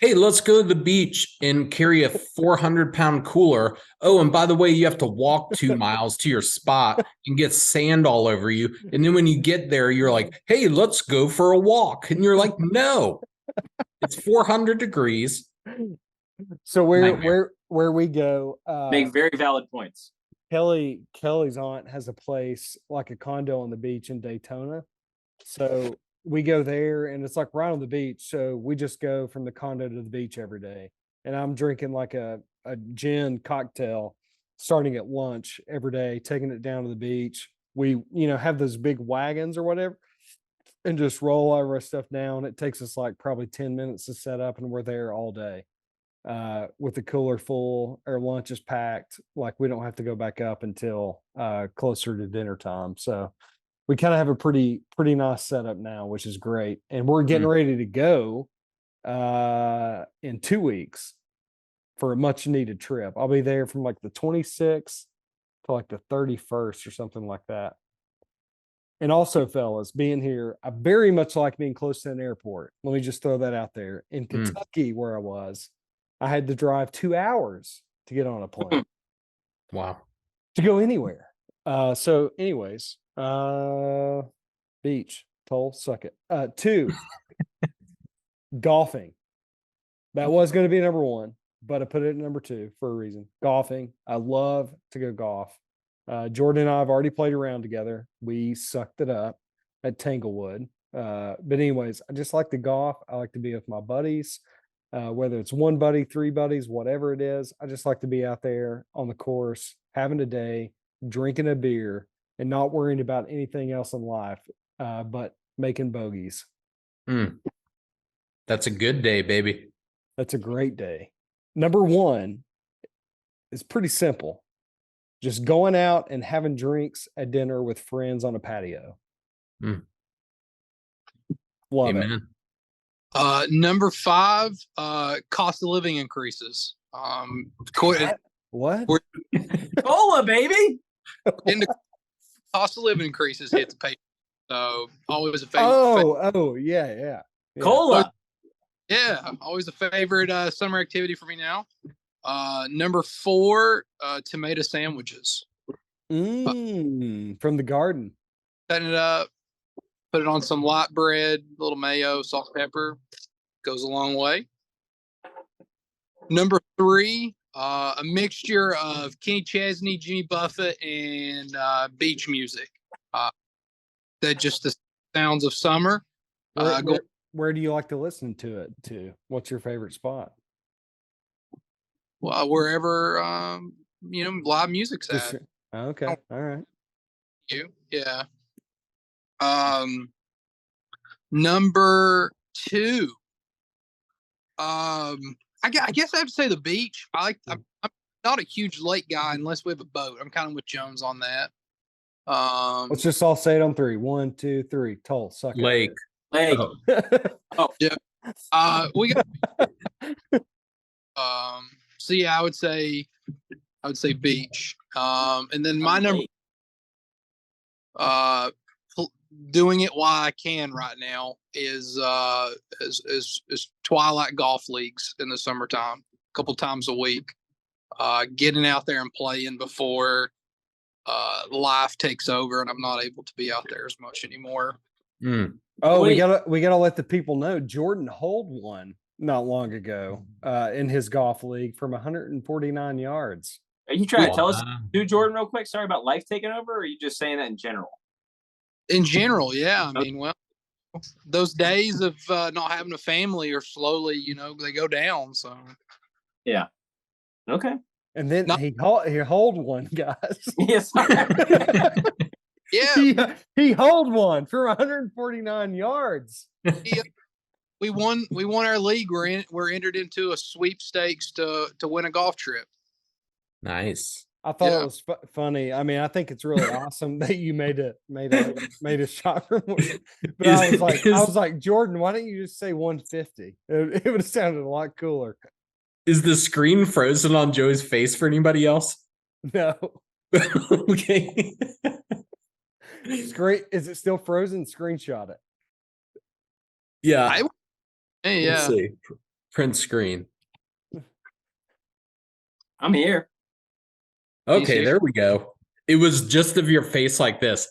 Hey, let's go to the beach and carry a 400-pound cooler. Oh, and by the way, you have to walk 2 miles to your spot and get sand all over you. And then when you get there, you're like, hey, let's go for a walk. And you're like, no, it's 400 degrees. So where we go, make very valid points. Kelly's aunt has a place like a condo on the beach in Daytona. So we go there and it's like right on the beach. So we just go from the condo to the beach every day. And I'm drinking like a gin cocktail starting at lunch every day, taking it down to the beach. We, have those big wagons or whatever and just roll all our stuff down. It takes us like probably 10 minutes to set up and we're there all day. with the cooler full, our lunch is packed. Like we don't have to go back up until closer to dinner time. So we kind of have a pretty nice setup now, which is great. And we're getting ready to go in 2 weeks for a much needed trip. I'll be there from like the 26th to like the 31st or something like that. And also, fellas, being here, I very much like being close to an airport. Let me just throw that out there. In Kentucky, where I was, I had to drive 2 hours to get on a plane. Wow. To go anywhere. So anyways, beach, Towle, suck it. 2, golfing. That was going to be number 1, but I put it at number 2 for a reason. Golfing. I love to go golf. Jordan and I have already played around together. We sucked it up at Tanglewood. But anyways, I just like to golf. I like to be with my buddies, whether it's 1 buddy, 3 buddies, whatever it is. I just like to be out there on the course, having a day, drinking a beer, and not worrying about anything else in life, but making bogeys. That's a good day, baby. That's a great day. Number 1 is pretty simple. Just going out and having drinks at dinner with friends on a patio. Love Amen. it. Number 5, cost of living increases. What? Cola, baby. In the cost of living increases hits pay. So always a favorite. Yeah. Cola. Yeah, always a favorite summer activity for me now. Number 4, tomato sandwiches. From the garden. Cutting it up, put it on some light bread, a little mayo, salt, pepper. Goes a long way. Number 3, a mixture of Kenny Chesney, Jimmy Buffett, and beach music. That just the sounds of summer. Where do you like to listen to it to? What's your favorite spot? Well, wherever live music's at. Okay, all right. Yeah. Number 2. I guess I have to say the beach. I'm not a huge lake guy unless we have a boat. I'm kind of with Jones on that. Let's just all say it on 3. 1, 2, 3. Towle, suck it. Lake. Yeah. We got. So yeah, I would say beach. And then my number. Doing it while I can right now is twilight golf leagues in the summertime, a couple times a week. Getting out there and playing before life takes over and I'm not able to be out there as much anymore. Oh, we gotta let the people know Jordan holed one not long ago in his golf league from 149 yards. Are you trying to tell us, Jordan, real quick? Sorry about life taking over, or are you just saying that in general? In general, yeah. I mean, well, those days of not having a family are slowly, they go down. So, yeah. Okay. And then he holed one, guys. Yes. Yeah. He holed one for 149 yards. We won our league. We're entered into a sweepstakes to win a golf trip. Nice. I thought it was funny. I mean, I think it's really awesome that you made a shot from one. But I was like, Jordan, why don't you just say 150? It would have sounded a lot cooler. Is the screen frozen on Joe's face for anybody else? No. Okay. Is it still frozen? Screenshot it. Yeah. Hey, yeah. Let's see. Print screen. I'm here. Okay, there we go. It was just of your face like this.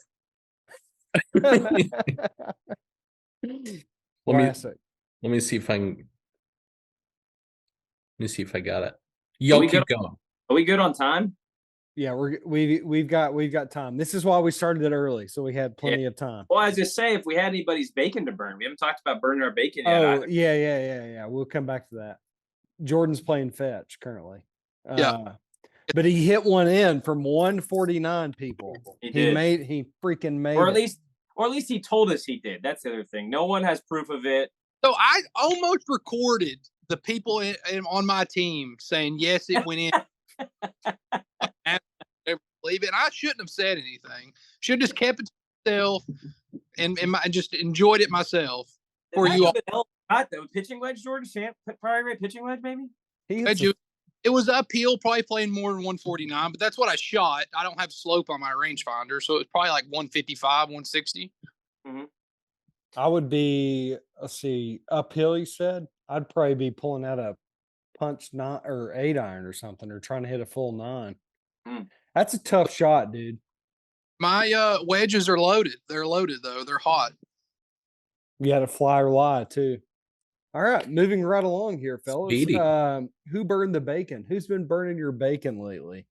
Let me see if I can. Let me see if I got it. Y'all keep going. Are we good on time? Yeah, we've got time. This is why we started it early, so we had plenty of time. Well, I was just saying, if we had anybody's bacon to burn, we haven't talked about burning our bacon yet. Oh, yeah. We'll come back to that. Jordan's playing fetch currently. Yeah. But he hit one in from 149 people. He freaking made or at least he told us he did. That's the other thing. No one has proof of it. So I almost recorded the people on my team saying yes, it went in. Believe it. I shouldn't have said anything. Should have just kept it to myself and just enjoyed it myself. For you all. The pitching wedge, Jordan Champ, probably right pitching wedge, maybe. It was uphill, probably playing more than 149, but that's what I shot. I don't have slope on my rangefinder, so it was probably like 155, 160. Mm-hmm. I would be, let's see, uphill. You said I'd probably be pulling out a punch 9 or 8 iron or something, or trying to hit a full 9. That's a tough shot, dude. My wedges are loaded. They're loaded though. They're hot. You had a fly or lie too. All right, moving right along here, fellas. Who burned the bacon? Who's been burning your bacon lately?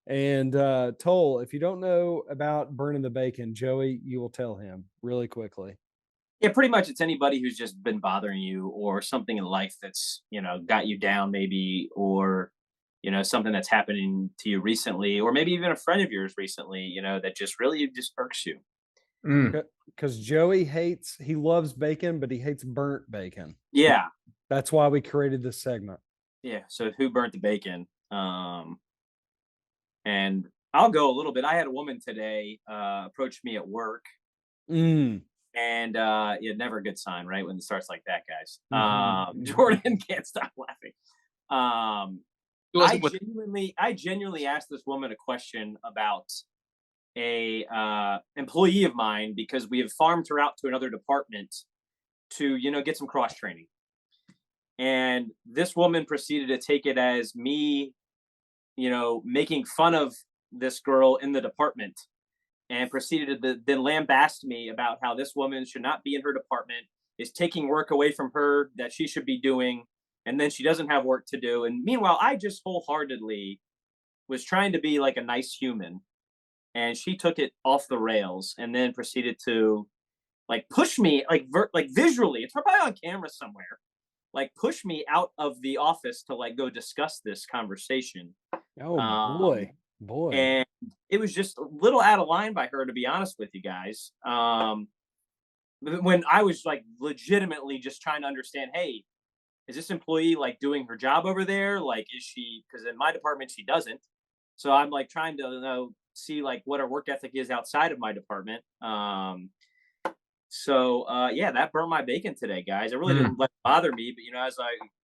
And Towle, if you don't know about burning the bacon, Joey, you will tell him really quickly. Yeah, pretty much it's anybody who's just been bothering you, or something in life that's, got you down maybe, or, something that's happening to you recently, or maybe even a friend of yours recently, that just really just irks you. Because Joey he loves bacon, but he hates burnt bacon. Yeah. That's why we created this segment. Yeah. So who burnt the bacon? And I'll go a little bit. I had a woman today approach me at work. And never a good sign, right? When it starts like that, guys. Jordan can't stop laughing. I genuinely asked this woman a question about a employee of mine, because we have farmed her out to another department to get some cross training, and this woman proceeded to take it as me making fun of this girl in the department, and proceeded to then lambaste me about how this woman should not be in her department, is taking work away from her that she should be doing, and then she doesn't have work to do. And meanwhile, I just wholeheartedly was trying to be like a nice human, and she took it off the rails and then proceeded to like push me like visually. It's probably on camera somewhere. Like push me out of the office to like go discuss this conversation. Oh boy. And it was just a little out of line by her, to be honest with you guys. When I was like legitimately just trying to understand, hey, is this employee like doing her job over there? Like, is she, because in my department she doesn't. So I'm like trying to see like what her work ethic is outside of my department. Yeah, that burnt my bacon today, guys. It really didn't bother me, but as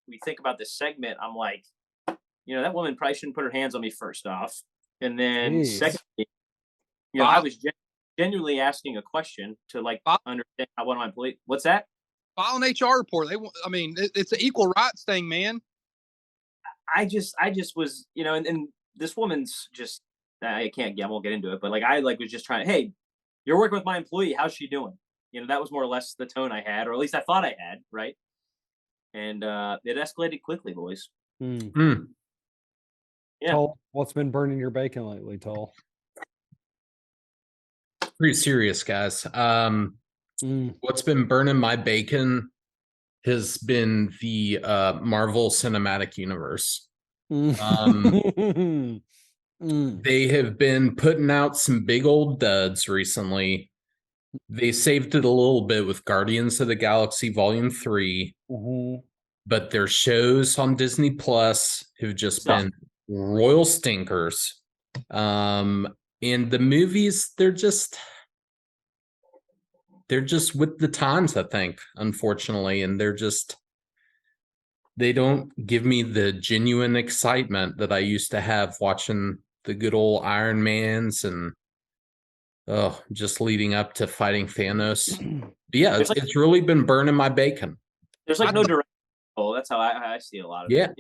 we think about this segment, I'm like, that woman probably shouldn't put her hands on me, first off, and then secondly, I was genuinely asking a question to like understand how one of my employees. What's that? File an HR report. It's an equal rights thing, man. I just was, and this woman's just, I won't get into it, but like, I like was just trying to, hey, you're working with my employee. How's she doing? That was more or less the tone I had, or at least I thought I had. Right. And it escalated quickly, boys. Yeah. Towle, what's been burning your bacon lately, Towle? Pretty serious, guys. What's been burning my bacon has been the Marvel Cinematic Universe. They have been putting out some big old duds recently. They saved it a little bit with Guardians of the Galaxy Volume 3, but their shows on Disney Plus have just been royal stinkers. And the movies, they're just with the times, I think, unfortunately, and they don't give me the genuine excitement that I used to have watching the good old Iron Mans and just leading up to fighting Thanos. But yeah, it's really been burning my bacon. There's like no direction. That's how I see a lot of it.